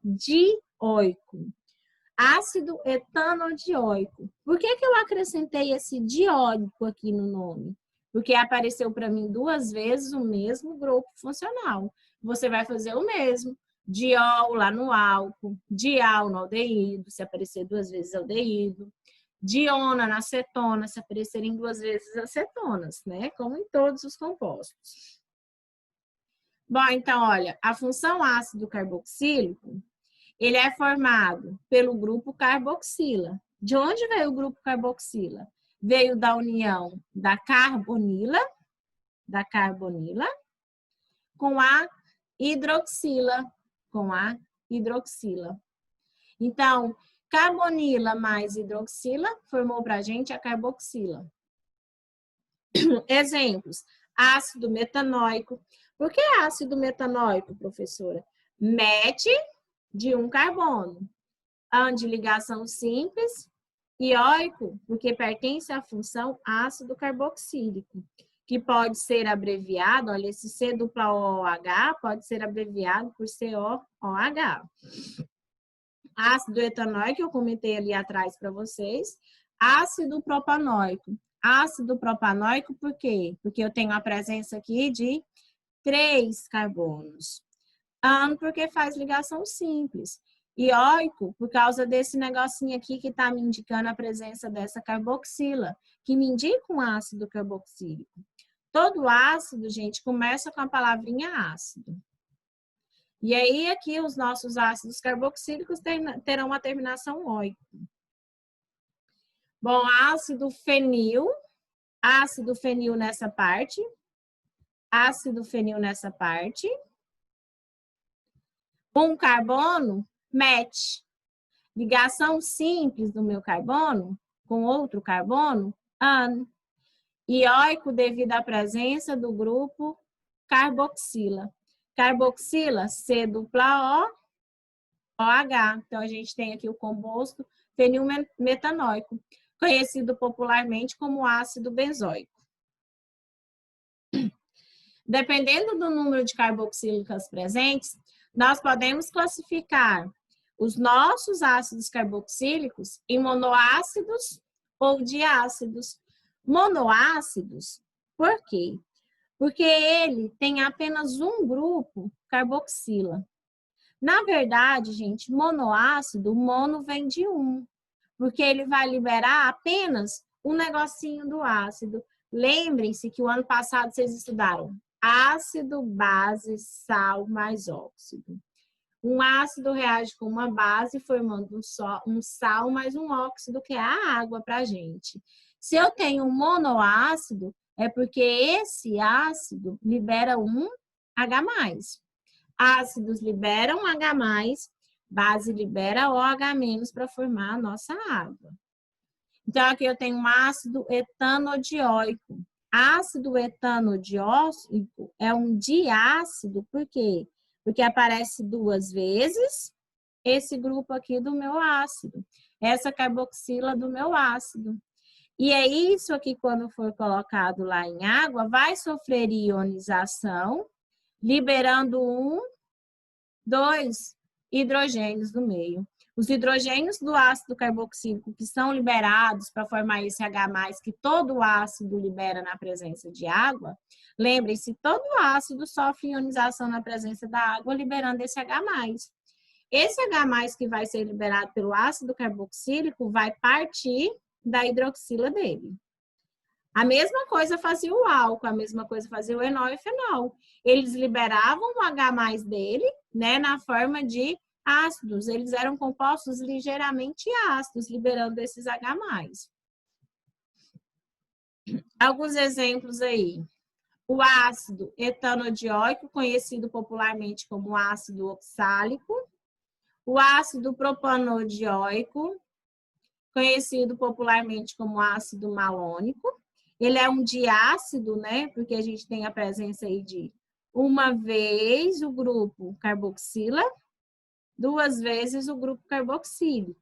Ácido etanodioico. Por que eu acrescentei esse dióico aqui no nome? Porque apareceu para mim 2 vezes o mesmo grupo funcional. Você vai fazer o mesmo. Diol lá no álcool, dial no aldeído, se aparecer 2 vezes aldeído. Diona na acetona, se aparecerem 2 vezes acetonas, né? Como em todos os compostos. Bom, então, olha, a função ácido carboxílico, ele é formado pelo grupo carboxila. De onde veio o grupo carboxila? Veio da união da carbonila com a hidroxila, Então, carbonila mais hidroxila formou para a gente a carboxila. Exemplos, ácido metanóico. Por que ácido metanóico, professora? Mete de 1 carbono. AN de ligação simples. Ióico, porque pertence à função ácido carboxílico, que pode ser abreviado, olha, esse C dupla OH pode ser abreviado por COOH. Ácido etanóico, eu comentei ali atrás para vocês. Ácido propanóico. Ácido propanóico, por quê? Porque eu tenho a presença aqui de 3 carbonos. AN, porque faz ligação simples. Ióico, por causa desse negocinho aqui que está me indicando a presença dessa carboxila, que me indica um ácido carboxílico. Todo ácido, gente, começa com a palavrinha ácido. E aí, aqui, os nossos ácidos carboxílicos terão uma terminação óico. Bom, ácido fenil nessa parte, ácido fenil nessa parte. 1 carbono, MET. Ligação simples do meu carbono com outro carbono, AN. Ióico devido à presença do grupo carboxila. Carboxila, C dupla O, OH. Então, a gente tem aqui o composto fenilmetanóico, conhecido popularmente como ácido benzoico. Dependendo do número de carboxílicas presentes, nós podemos classificar os nossos ácidos carboxílicos em monoácidos ou diácidos. Monoácidos, por quê? Porque ele tem apenas um grupo carboxila. Na verdade, gente, monoácido, mono vem de 1, porque ele vai liberar apenas um negocinho do ácido. Lembrem-se que o ano passado vocês estudaram ácido, base, sal mais óxido. Um ácido reage com uma base, formando um sal mais um óxido, que é a água para a gente. Se eu tenho um monoácido, é porque esse ácido libera um H+. Ácidos liberam H+, base libera OH- para formar a nossa água. Então, aqui eu tenho um ácido etanodioico. Ácido etanodioico é um diácido, por quê? Porque aparece 2 vezes esse grupo aqui do meu ácido, essa carboxila do meu ácido. E é isso aqui, quando for colocado lá em água, vai sofrer ionização, liberando 2 hidrogênios no meio. Os hidrogênios do ácido carboxílico que são liberados para formar esse H+, que todo ácido libera na presença de água, lembrem-se, todo ácido sofre ionização na presença da água, liberando esse H+. Esse H+, que vai ser liberado pelo ácido carboxílico, vai partir da hidroxila dele. A mesma coisa fazia o álcool, a mesma coisa fazia o enol e fenol. Eles liberavam o H+ dele, né, na forma de ácidos. Eles eram compostos ligeiramente ácidos, liberando esses H+. Alguns exemplos aí. O ácido etanodioico, conhecido popularmente como ácido oxálico. O ácido propanodioico, conhecido popularmente como ácido malônico. Ele é um diácido, né? Porque a gente tem a presença aí de uma vez o grupo carboxila, 2 vezes o grupo carboxílico.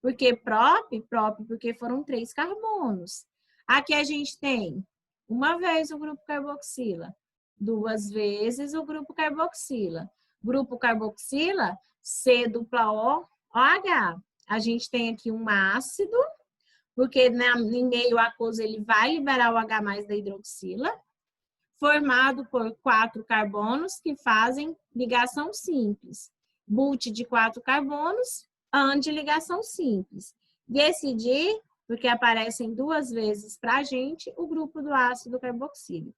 Por que próprio? Próprio porque foram 3 carbonos. Aqui a gente tem uma vez o grupo carboxila, 2 vezes o grupo carboxila. Grupo carboxila, C-O-OH. A gente tem aqui um ácido, porque em meio aquoso ele vai liberar o H+ da hidroxila, formado por 4 carbonos que fazem ligação simples. But de 4 carbonos, AN de ligação simples. E esse D, porque aparecem 2 vezes para a gente, o grupo do ácido carboxílico.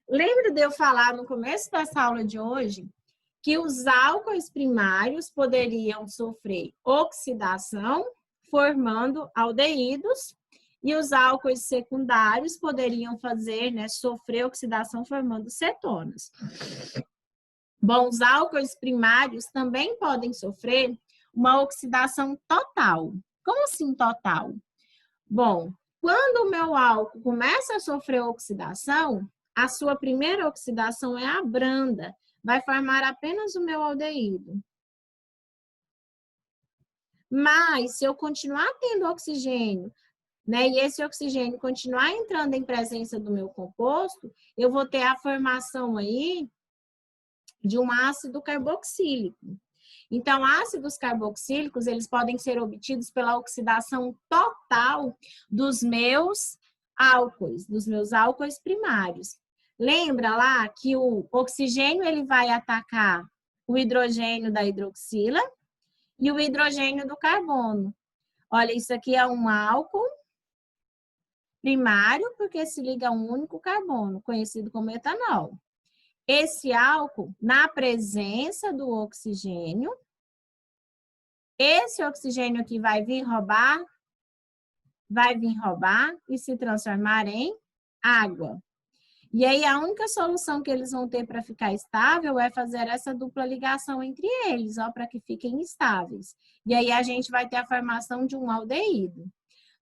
Lembra de eu falar no começo dessa aula de hoje que os álcoois primários poderiam sofrer oxidação, formando aldeídos, e os álcoois secundários poderiam sofrer oxidação formando cetonas. Bom, os álcoois primários também podem sofrer uma oxidação total. Como assim total? Bom, quando o meu álcool começa a sofrer oxidação, a sua primeira oxidação é a branda, vai formar apenas o meu aldeído. Mas, se eu continuar tendo oxigênio, né, e esse oxigênio continuar entrando em presença do meu composto, eu vou ter a formação aí de um ácido carboxílico. Então, ácidos carboxílicos, eles podem ser obtidos pela oxidação total dos meus álcoois primários. Lembra lá que o oxigênio ele vai atacar o hidrogênio da hidroxila e o hidrogênio do carbono. Olha, isso aqui é um álcool primário porque se liga a um único carbono, conhecido como etanol. Esse álcool, na presença do oxigênio, esse oxigênio aqui vai vir roubar e se transformar em água. E aí, a única solução que eles vão ter para ficar estável é fazer essa dupla ligação entre eles, ó, para que fiquem estáveis. E aí, a gente vai ter a formação de um aldeído.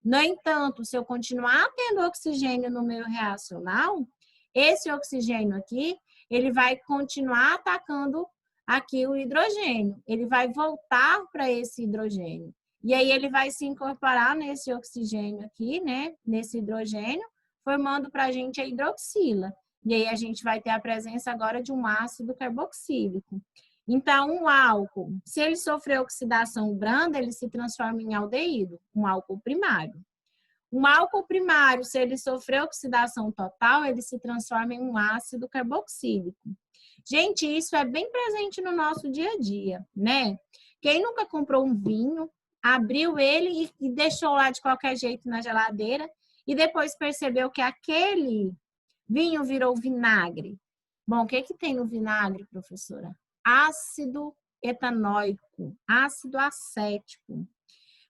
No entanto, se eu continuar tendo oxigênio no meu reacional, esse oxigênio aqui, ele vai continuar atacando aqui o hidrogênio. Ele vai voltar para esse hidrogênio. E aí, ele vai se incorporar nesse oxigênio aqui, né? Nesse hidrogênio, formando para a gente a hidroxila. E aí, a gente vai ter a presença agora de um ácido carboxílico. Então, um álcool, se ele sofrer oxidação branda, ele se transforma em aldeído, um álcool primário. Um álcool primário, se ele sofrer oxidação total, ele se transforma em um ácido carboxílico. Gente, isso é bem presente no nosso dia a dia, né? Quem nunca comprou um vinho, abriu ele e deixou lá de qualquer jeito na geladeira e depois percebeu que aquele vinho virou vinagre? Bom, o que tem no vinagre, professora? Ácido etanóico, ácido acético.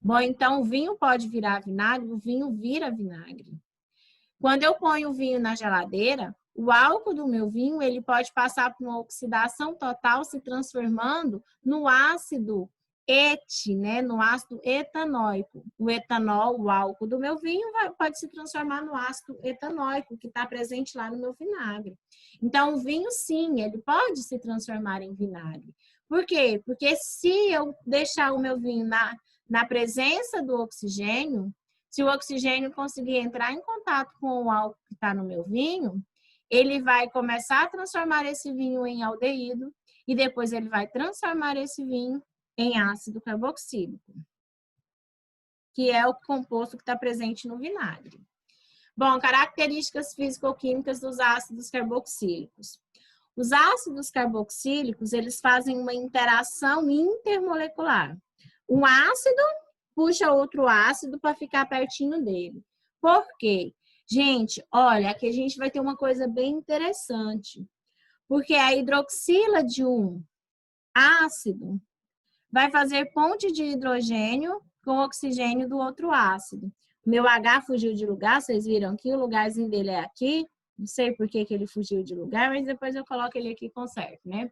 Bom, então o vinho pode virar vinagre, o vinho vira vinagre. Quando eu ponho o vinho na geladeira, o álcool do meu vinho, ele pode passar por uma oxidação total, se transformando no ácido né, no ácido etanóico. O etanol, o álcool do meu vinho, pode se transformar no ácido etanóico, que está presente lá no meu vinagre. Então, o vinho, sim, ele pode se transformar em vinagre. Por quê? Porque se eu deixar o meu vinho na presença do oxigênio, se o oxigênio conseguir entrar em contato com o álcool que está no meu vinho, ele vai começar a transformar esse vinho em aldeído e depois ele vai transformar esse vinho em ácido carboxílico, que é o composto que está presente no vinagre. Bom, características físico-químicas dos ácidos carboxílicos. Os ácidos carboxílicos, eles fazem uma interação intermolecular. Um ácido puxa outro ácido para ficar pertinho dele. Por quê? Gente, olha, aqui a gente vai ter uma coisa bem interessante. Porque a hidroxila de um ácido vai fazer ponte de hidrogênio com oxigênio do outro ácido. Meu H fugiu de lugar, vocês viram aqui, o lugarzinho dele é aqui. Não sei por que ele fugiu de lugar, mas depois eu coloco ele aqui com certo, né?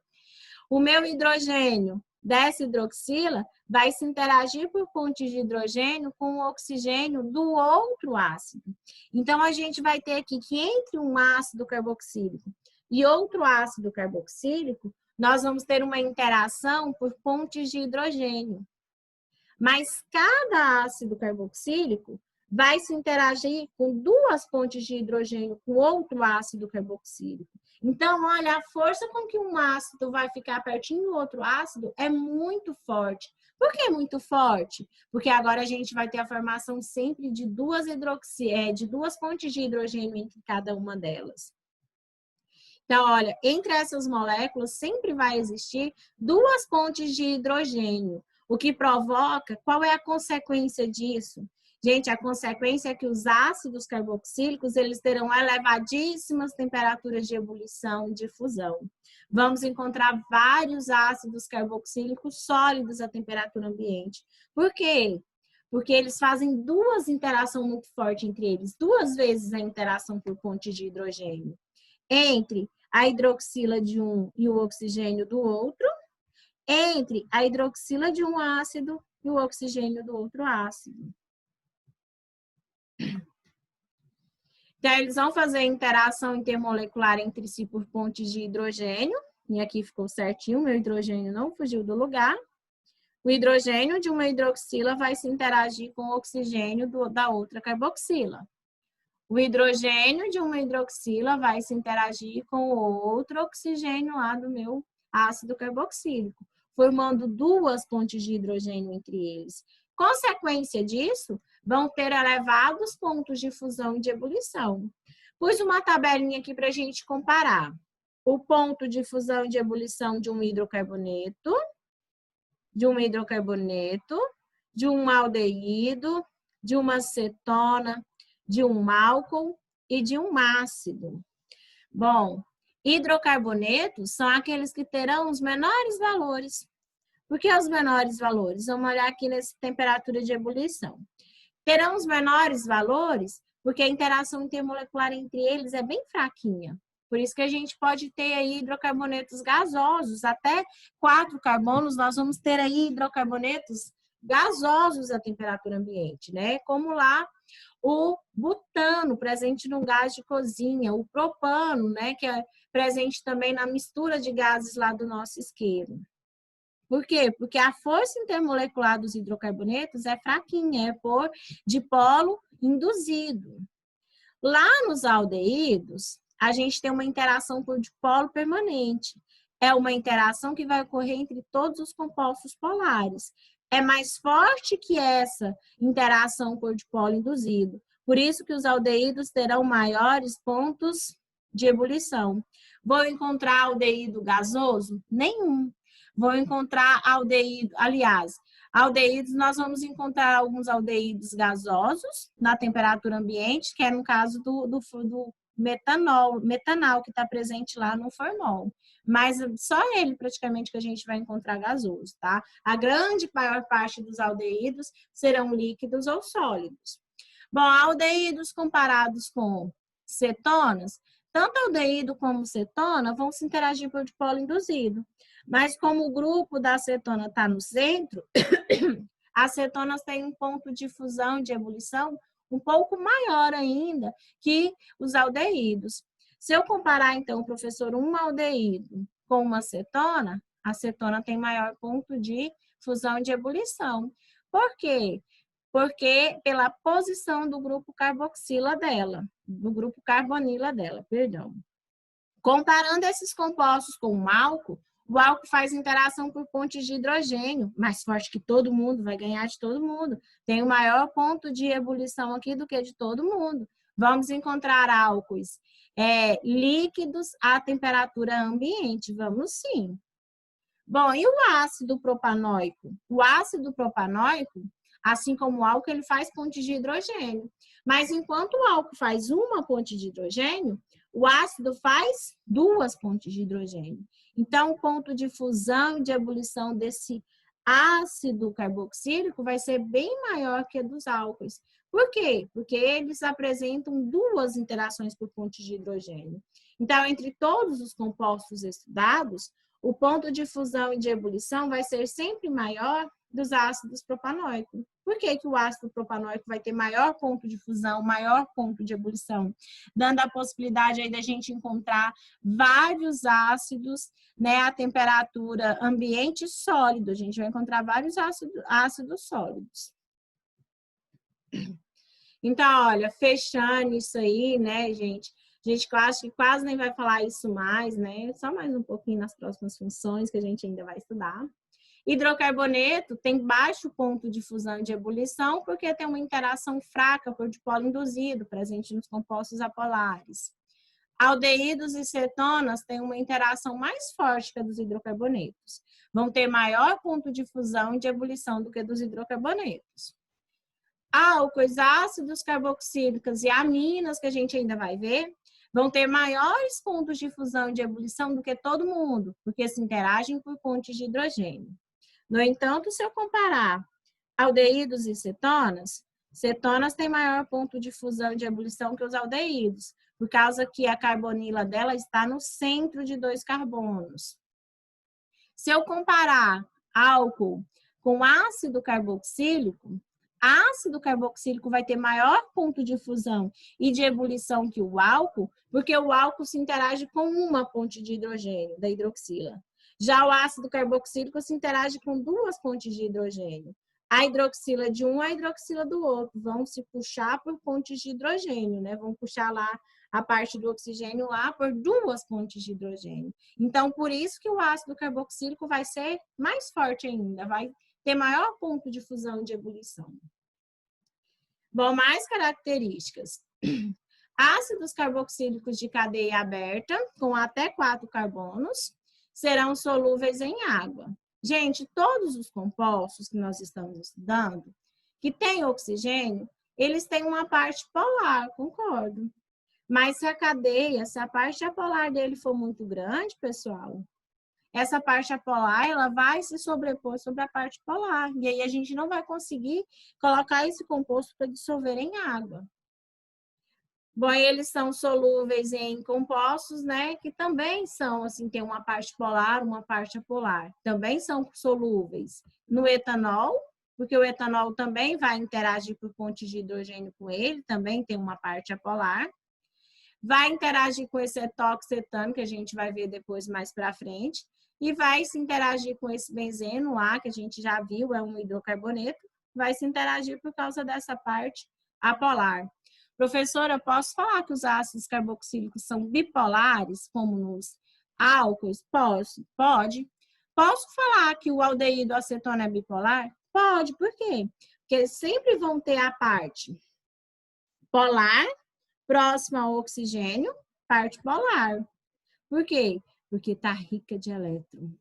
O meu hidrogênio dessa hidroxila vai se interagir por pontes de hidrogênio com o oxigênio do outro ácido. Então, a gente vai ter aqui que entre um ácido carboxílico e outro ácido carboxílico, nós vamos ter uma interação por pontes de hidrogênio. Mas cada ácido carboxílico vai se interagir com duas pontes de hidrogênio com outro ácido carboxílico. Então, olha, a força com que um ácido vai ficar pertinho do outro ácido é muito forte. Por que muito forte? Porque agora a gente vai ter a formação sempre de duas pontes de hidrogênio entre cada uma delas. Então, olha, entre essas moléculas sempre vai existir duas pontes de hidrogênio, o que provoca, qual é a consequência disso? Gente, a consequência é que os ácidos carboxílicos, eles terão elevadíssimas temperaturas de ebulição e de fusão. Vamos encontrar vários ácidos carboxílicos sólidos à temperatura ambiente. Por quê? Porque eles fazem duas interações muito fortes entre eles, duas vezes a interação por ponte de hidrogênio. Entre a hidroxila de um e o oxigênio do outro, entre a hidroxila de um ácido e o oxigênio do outro ácido. Então, eles vão fazer interação intermolecular entre si por pontes de hidrogênio, e aqui ficou certinho, meu hidrogênio não fugiu do lugar. O hidrogênio de uma hidroxila vai se interagir com o oxigênio da outra carboxila. O hidrogênio de uma hidroxila vai se interagir com o outro oxigênio lá do meu ácido carboxílico, formando duas pontes de hidrogênio entre eles. Consequência disso, vão ter elevados pontos de fusão e de ebulição. Pus uma tabelinha aqui para a gente comparar. O ponto de fusão e de ebulição de um hidrocarboneto, de um aldeído, de uma cetona, de um álcool e de um ácido. Bom, hidrocarbonetos são aqueles que terão os menores valores. Por que os menores valores? Vamos olhar aqui nessa temperatura de ebulição. Terão os menores valores porque a interação intermolecular entre eles é bem fraquinha. Por isso que a gente pode ter aí hidrocarbonetos gasosos, até 4 carbonos, nós vamos ter aí hidrocarbonetos gasosos à temperatura ambiente, né? Como lá o butano, presente no gás de cozinha, o propano, né, que é presente também na mistura de gases lá do nosso isqueiro. Por quê? Porque a força intermolecular dos hidrocarbonetos é fraquinha, é por dipolo induzido. Lá nos aldeídos, a gente tem uma interação por dipolo permanente. É uma interação que vai ocorrer entre todos os compostos polares. É mais forte que essa interação por dipolo induzido. Por isso que os aldeídos terão maiores pontos de ebulição. Vou encontrar aldeído gasoso? Nenhum. Vou encontrar aldeído, aliás, aldeídos, nós vamos encontrar alguns aldeídos gasosos na temperatura ambiente, que é no caso do metanol que está presente lá no formol. Mas só ele praticamente que a gente vai encontrar gasoso, tá? A grande maior parte dos aldeídos serão líquidos ou sólidos. Bom, aldeídos comparados com cetonas, tanto aldeído como cetona vão se interagir por dipolo induzido. Mas como o grupo da cetona está no centro, as cetonas têm um ponto de fusão, de ebulição, um pouco maior ainda que os aldeídos. Se eu comparar, então, professor, um aldeído com uma cetona, a cetona tem maior ponto de fusão e de ebulição. Por quê? Porque pela posição do grupo carboxila dela, do grupo carbonila dela, perdão. Comparando esses compostos com o álcool faz interação por pontes de hidrogênio, mais forte que todo mundo, vai ganhar de todo mundo. Tem o maior ponto de ebulição aqui do que de todo mundo. Vamos encontrar álcoois líquidos à temperatura ambiente, vamos sim. Bom, e o ácido propanóico? O ácido propanóico, Assim como o álcool, ele faz ponte de hidrogênio. Mas enquanto o álcool faz uma ponte de hidrogênio, o ácido faz 2 pontes de hidrogênio. Então, o ponto de fusão e de ebulição desse ácido carboxílico vai ser bem maior que a dos álcoois. Por quê? Porque eles apresentam 2 interações por ponte de hidrogênio. Então, entre todos os compostos estudados, o ponto de fusão e de ebulição vai ser sempre maior dos ácidos propanóicos. Por que o ácido propanóico vai ter maior ponto de fusão, maior ponto de ebulição? Dando a possibilidade aí da gente encontrar vários ácidos, né, a temperatura ambiente sólido. A gente vai encontrar vários ácidos sólidos. Então, olha, fechando isso aí, né, gente? Gente, eu acho que quase nem vai falar isso mais, né? Só mais um pouquinho nas próximas funções que a gente ainda vai estudar. Hidrocarboneto tem baixo ponto de fusão e de ebulição porque tem uma interação fraca por dipolo induzido presente nos compostos apolares. Aldeídos e cetonas têm uma interação mais forte que a dos hidrocarbonetos. Vão ter maior ponto de fusão e de ebulição do que dos hidrocarbonetos. Álcoois, ácidos carboxílicos e aminas, que a gente ainda vai ver, vão ter maiores pontos de fusão e de ebulição do que todo mundo, porque se interagem por pontes de hidrogênio. No entanto, se eu comparar aldeídos e cetonas, cetonas têm maior ponto de fusão e de ebulição que os aldeídos, por causa que a carbonila dela está no centro de 2 carbonos. Se eu comparar álcool com ácido carboxílico vai ter maior ponto de fusão e de ebulição que o álcool, porque o álcool se interage com uma ponte de hidrogênio, da hidroxila. Já o ácido carboxílico se interage com 2 pontes de hidrogênio. A hidroxila de um, a hidroxila do outro. Vão se puxar por pontes de hidrogênio, né? Vão puxar lá a parte do oxigênio lá por 2 pontes de hidrogênio. Então, por isso que o ácido carboxílico vai ser mais forte ainda, vai ter maior ponto de fusão e de ebulição. Bom, mais características. Ácidos carboxílicos de cadeia aberta, com até 4 carbonos, serão solúveis em água. Gente, todos os compostos que nós estamos estudando, que têm oxigênio, eles têm uma parte polar, concordo. Mas se a cadeia, se a parte apolar dele for muito grande, pessoal, essa parte apolar, ela vai se sobrepor sobre a parte polar. E aí a gente não vai conseguir colocar esse composto para dissolver em água. Bom, eles são solúveis em compostos, né, que também são, assim, tem uma parte polar, uma parte apolar. Também são solúveis no etanol, porque o etanol também vai interagir por pontes de hidrogênio com ele, também tem uma parte apolar. Vai interagir com esse etoxetano, que a gente vai ver depois mais para frente, e vai se interagir com esse benzeno lá, que a gente já viu, é um hidrocarboneto, vai se interagir por causa dessa parte apolar. Professora, posso falar que os ácidos carboxílicos são bipolares, como nos álcoois? Posso? Pode. Posso falar que o aldeído acetona é bipolar? Pode. Por quê? Porque eles sempre vão ter a parte polar, próxima ao oxigênio, parte polar. Por quê? Porque está rica de elétron.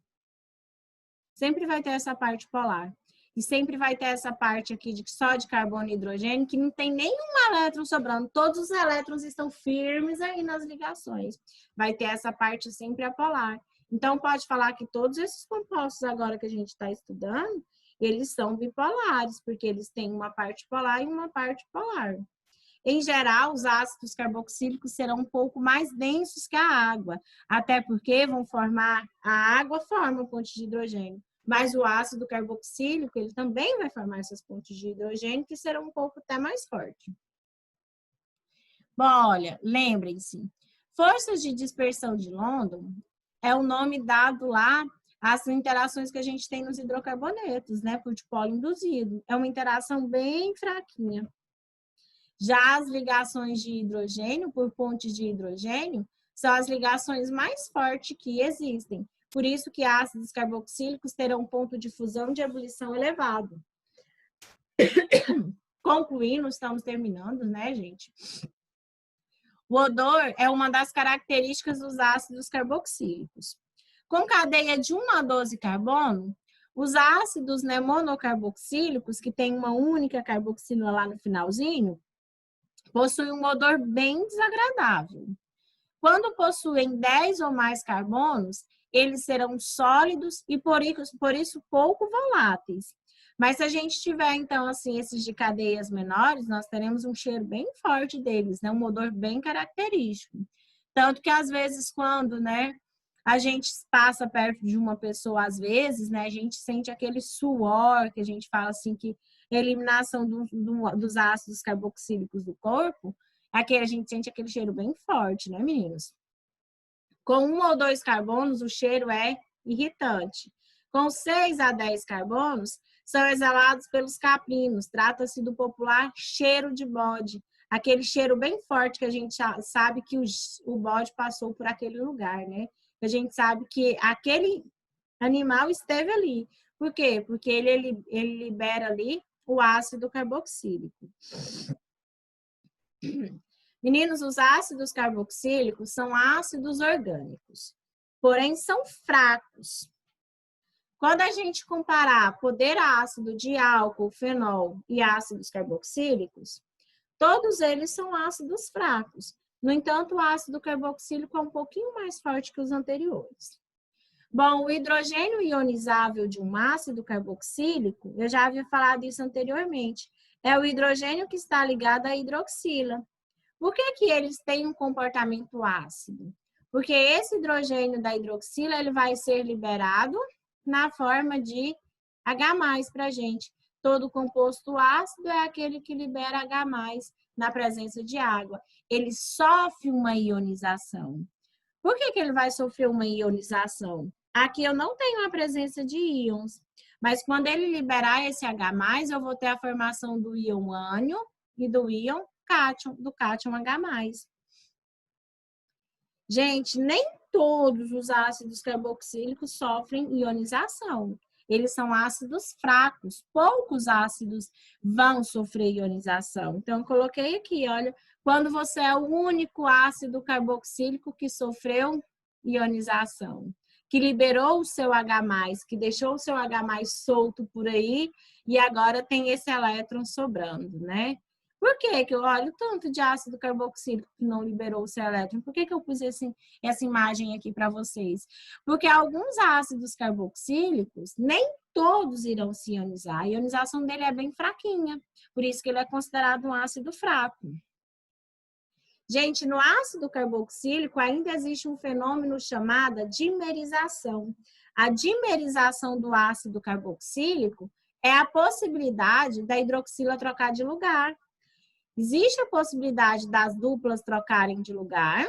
Sempre vai ter essa parte polar. E sempre vai ter essa parte aqui só de carbono e hidrogênio, que não tem nenhum elétron sobrando. Todos os elétrons estão firmes aí nas ligações. Vai ter essa parte sempre apolar. Então, pode falar que todos esses compostos agora que a gente está estudando, eles são bipolares, porque eles têm uma parte polar e uma parte polar. Em geral, os ácidos carboxílicos serão um pouco mais densos que a água, até porque a água forma ponte de hidrogênio, mas o ácido carboxílico, ele também vai formar essas pontes de hidrogênio que serão um pouco até mais fortes. Bom, olha, lembrem-se, forças de dispersão de London é o nome dado lá às interações que a gente tem nos hidrocarbonetos, né, por dipolo induzido. É uma interação bem fraquinha. Já as ligações de hidrogênio por pontes de hidrogênio são as ligações mais fortes que existem. Por isso que ácidos carboxílicos terão um ponto de fusão de ebulição elevado. Concluindo, estamos terminando, né, gente? O odor é uma das características dos ácidos carboxílicos. Com cadeia de 1 a 12 carbono, Os ácidos, né, monocarboxílicos, que tem uma única carboxila lá no finalzinho, possuem um odor bem desagradável. Quando possuem 10 ou mais carbonos, eles serão sólidos e por isso pouco voláteis. Mas se a gente tiver, então, assim, esses de cadeias menores, nós teremos um cheiro bem forte deles, né? Um odor bem característico. Tanto que, às vezes, quando, né, a gente passa perto de uma pessoa, às vezes, né, a gente sente aquele suor, que a gente fala assim, que a eliminação dos ácidos carboxílicos do corpo, aquele, a gente sente aquele cheiro bem forte, né, meninos? Com 1 ou 2 carbonos, o cheiro é irritante. Com 6 a 10 carbonos, são exalados pelos caprinos. Trata-se do popular cheiro de bode. Aquele cheiro bem forte que a gente sabe que o bode passou por aquele lugar, né? A gente sabe que aquele animal esteve ali. Por quê? Porque ele libera ali o ácido carboxílico. Meninos, os ácidos carboxílicos são ácidos orgânicos, porém são fracos. Quando a gente comparar poder ácido de álcool, fenol e ácidos carboxílicos, todos eles são ácidos fracos. No entanto, o ácido carboxílico é um pouquinho mais forte que os anteriores. Bom, o hidrogênio ionizável de um ácido carboxílico, eu já havia falado isso anteriormente, é o hidrogênio que está ligado à hidroxila. Por que eles têm um comportamento ácido? Porque esse hidrogênio da hidroxila ele vai ser liberado na forma de H+ para a gente. Todo composto ácido é aquele que libera H+ na presença de água. Ele sofre uma ionização. Por que ele vai sofrer uma ionização? Aqui eu não tenho a presença de íons, mas quando ele liberar esse H+, eu vou ter a formação do íon ânion e do íon cátion, do cátion H+. Gente, nem todos os ácidos carboxílicos sofrem ionização. Eles são ácidos fracos. Poucos ácidos vão sofrer ionização. Então, eu coloquei aqui, olha, quando você é o único ácido carboxílico que sofreu ionização, que liberou o seu H+, que deixou o seu H+ solto por aí e agora tem esse elétron sobrando, né? Por que eu olho tanto de ácido carboxílico que não liberou o seu elétron? Por que eu pus essa imagem aqui para vocês? Porque alguns ácidos carboxílicos, nem todos irão se ionizar. A ionização dele é bem fraquinha, por isso que ele é considerado um ácido fraco. Gente, no ácido carboxílico ainda existe um fenômeno chamado dimerização. A dimerização do ácido carboxílico é a possibilidade da hidroxila trocar de lugar. Existe a possibilidade das duplas trocarem de lugar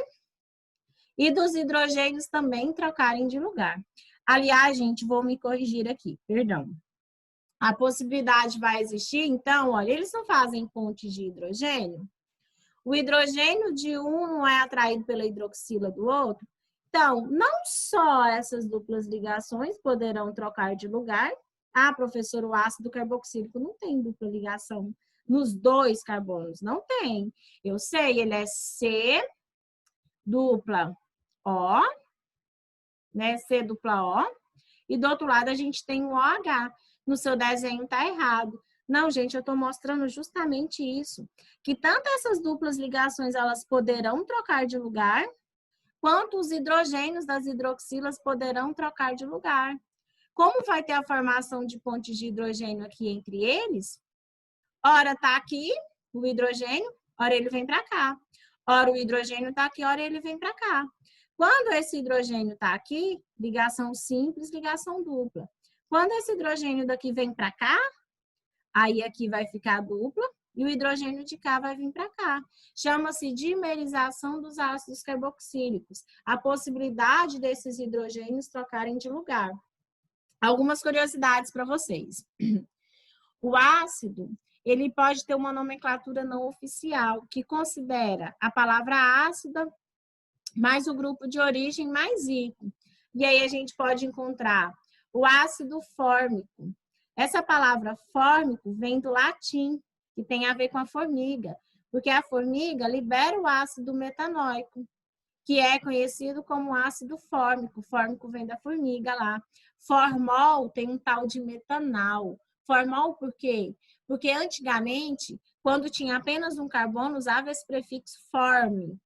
e dos hidrogênios também trocarem de lugar. Aliás, gente, vou me corrigir aqui, perdão. A possibilidade vai existir, então, olha, eles não fazem pontes de hidrogênio. O hidrogênio de um não é atraído pela hidroxila do outro. Então, não só essas duplas ligações poderão trocar de lugar. Ah, professor, o ácido carboxílico não tem dupla ligação nos 2 carbonos. Não tem. Eu sei, ele é C dupla O, né? C dupla O. E do outro lado a gente tem o OH. No seu desenho tá errado. Não, gente, eu estou mostrando justamente isso. Que tanto essas duplas ligações, elas poderão trocar de lugar, quanto os hidrogênios das hidroxilas poderão trocar de lugar. Como vai ter a formação de pontes de hidrogênio aqui entre eles? Ora tá aqui o hidrogênio, ora ele vem para cá. Ora o hidrogênio tá aqui, ora ele vem para cá. Quando esse hidrogênio tá aqui, ligação simples, ligação dupla. Quando esse hidrogênio daqui vem para cá, aí aqui vai ficar dupla e o hidrogênio de cá vai vir para cá. Chama-se dimerização dos ácidos carboxílicos. A possibilidade desses hidrogênios trocarem de lugar. Algumas curiosidades para vocês. O ácido, ele pode ter uma nomenclatura não oficial, que considera a palavra ácida mais o grupo de origem mais rico. E aí a gente pode encontrar o ácido fórmico. Essa palavra fórmico vem do latim, que tem a ver com a formiga, porque a formiga libera o ácido metanóico, que é conhecido como ácido fórmico. Fórmico vem da formiga lá. Formol tem um tal de metanal. Formol por quê? Porque antigamente, quando tinha apenas um carbono, usava esse prefixo forme.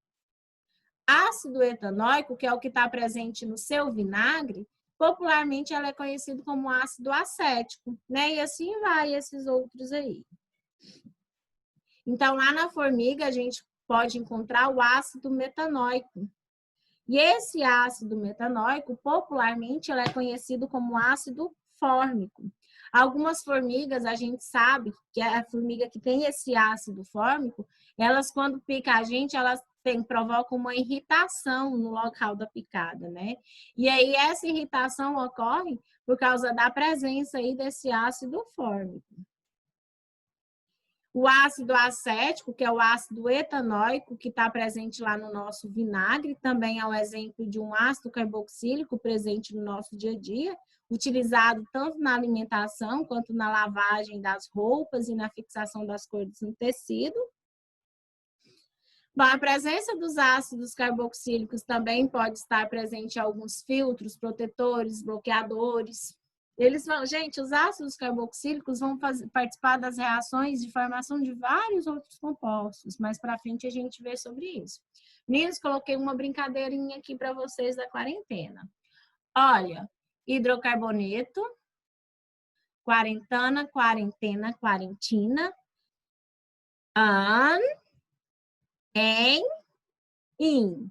Ácido etanóico, que é o que está presente no seu vinagre, popularmente ela é conhecido como ácido acético, né? E assim vai esses outros aí. Então, lá na formiga, a gente pode encontrar o ácido metanóico. E esse ácido metanóico, popularmente, ela é conhecido como ácido fórmico. Algumas formigas, a gente sabe que a formiga que tem esse ácido fórmico, elas, quando pica a gente, elas provocam uma irritação no local da picada, né? E aí, essa irritação ocorre por causa da presença aí desse ácido fórmico. O ácido acético, que é o ácido etanóico, que está presente lá no nosso vinagre, também é um exemplo de um ácido carboxílico presente no nosso dia a dia, utilizado tanto na alimentação quanto na lavagem das roupas e na fixação das cores no tecido. Bom, a presença dos ácidos carboxílicos também pode estar presente em alguns filtros, protetores, bloqueadores. Eles vão, gente, os ácidos carboxílicos vão participar das reações de formação de vários outros compostos. Mais para frente a gente vê sobre isso. Meninos, coloquei uma brincadeirinha aqui para vocês da quarentena. Olha, hidrocarboneto, quarentena, quarentina, an, em, in.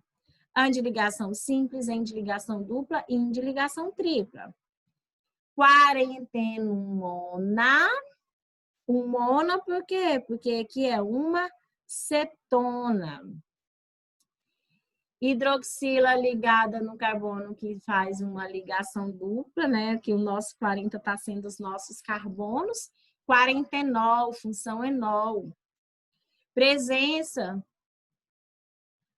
An de ligação simples, em de ligação dupla, in de ligação tripla. Quarentenona. Umona por quê? Porque aqui é uma cetona. Hidroxila ligada no carbono, que faz uma ligação dupla, né? Que o nosso 40 está sendo os nossos carbonos. Quarentenol, função enol. Presença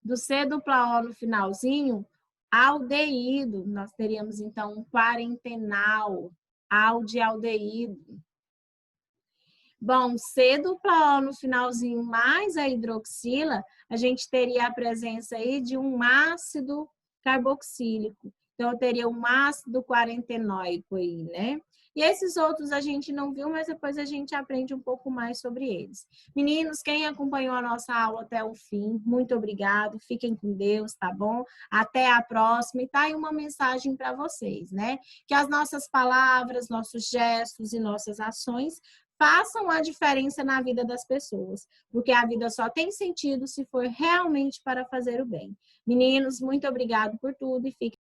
do C-O no finalzinho, aldeído. Nós teríamos, então, um quarentenal, aldeído. Bom, C-O no finalzinho mais a hidroxila, a gente teria a presença aí de um ácido carboxílico. Então, eu teria um ácido quarentenóico aí, né? E esses outros a gente não viu, mas depois a gente aprende um pouco mais sobre eles. Meninos, quem acompanhou a nossa aula até o fim, muito obrigado. Fiquem com Deus, tá bom? Até a próxima. E tá aí uma mensagem para vocês, né? Que as nossas palavras, nossos gestos e nossas ações façam a diferença na vida das pessoas, porque a vida só tem sentido se for realmente para fazer o bem. Meninos, muito obrigado por tudo e fiquem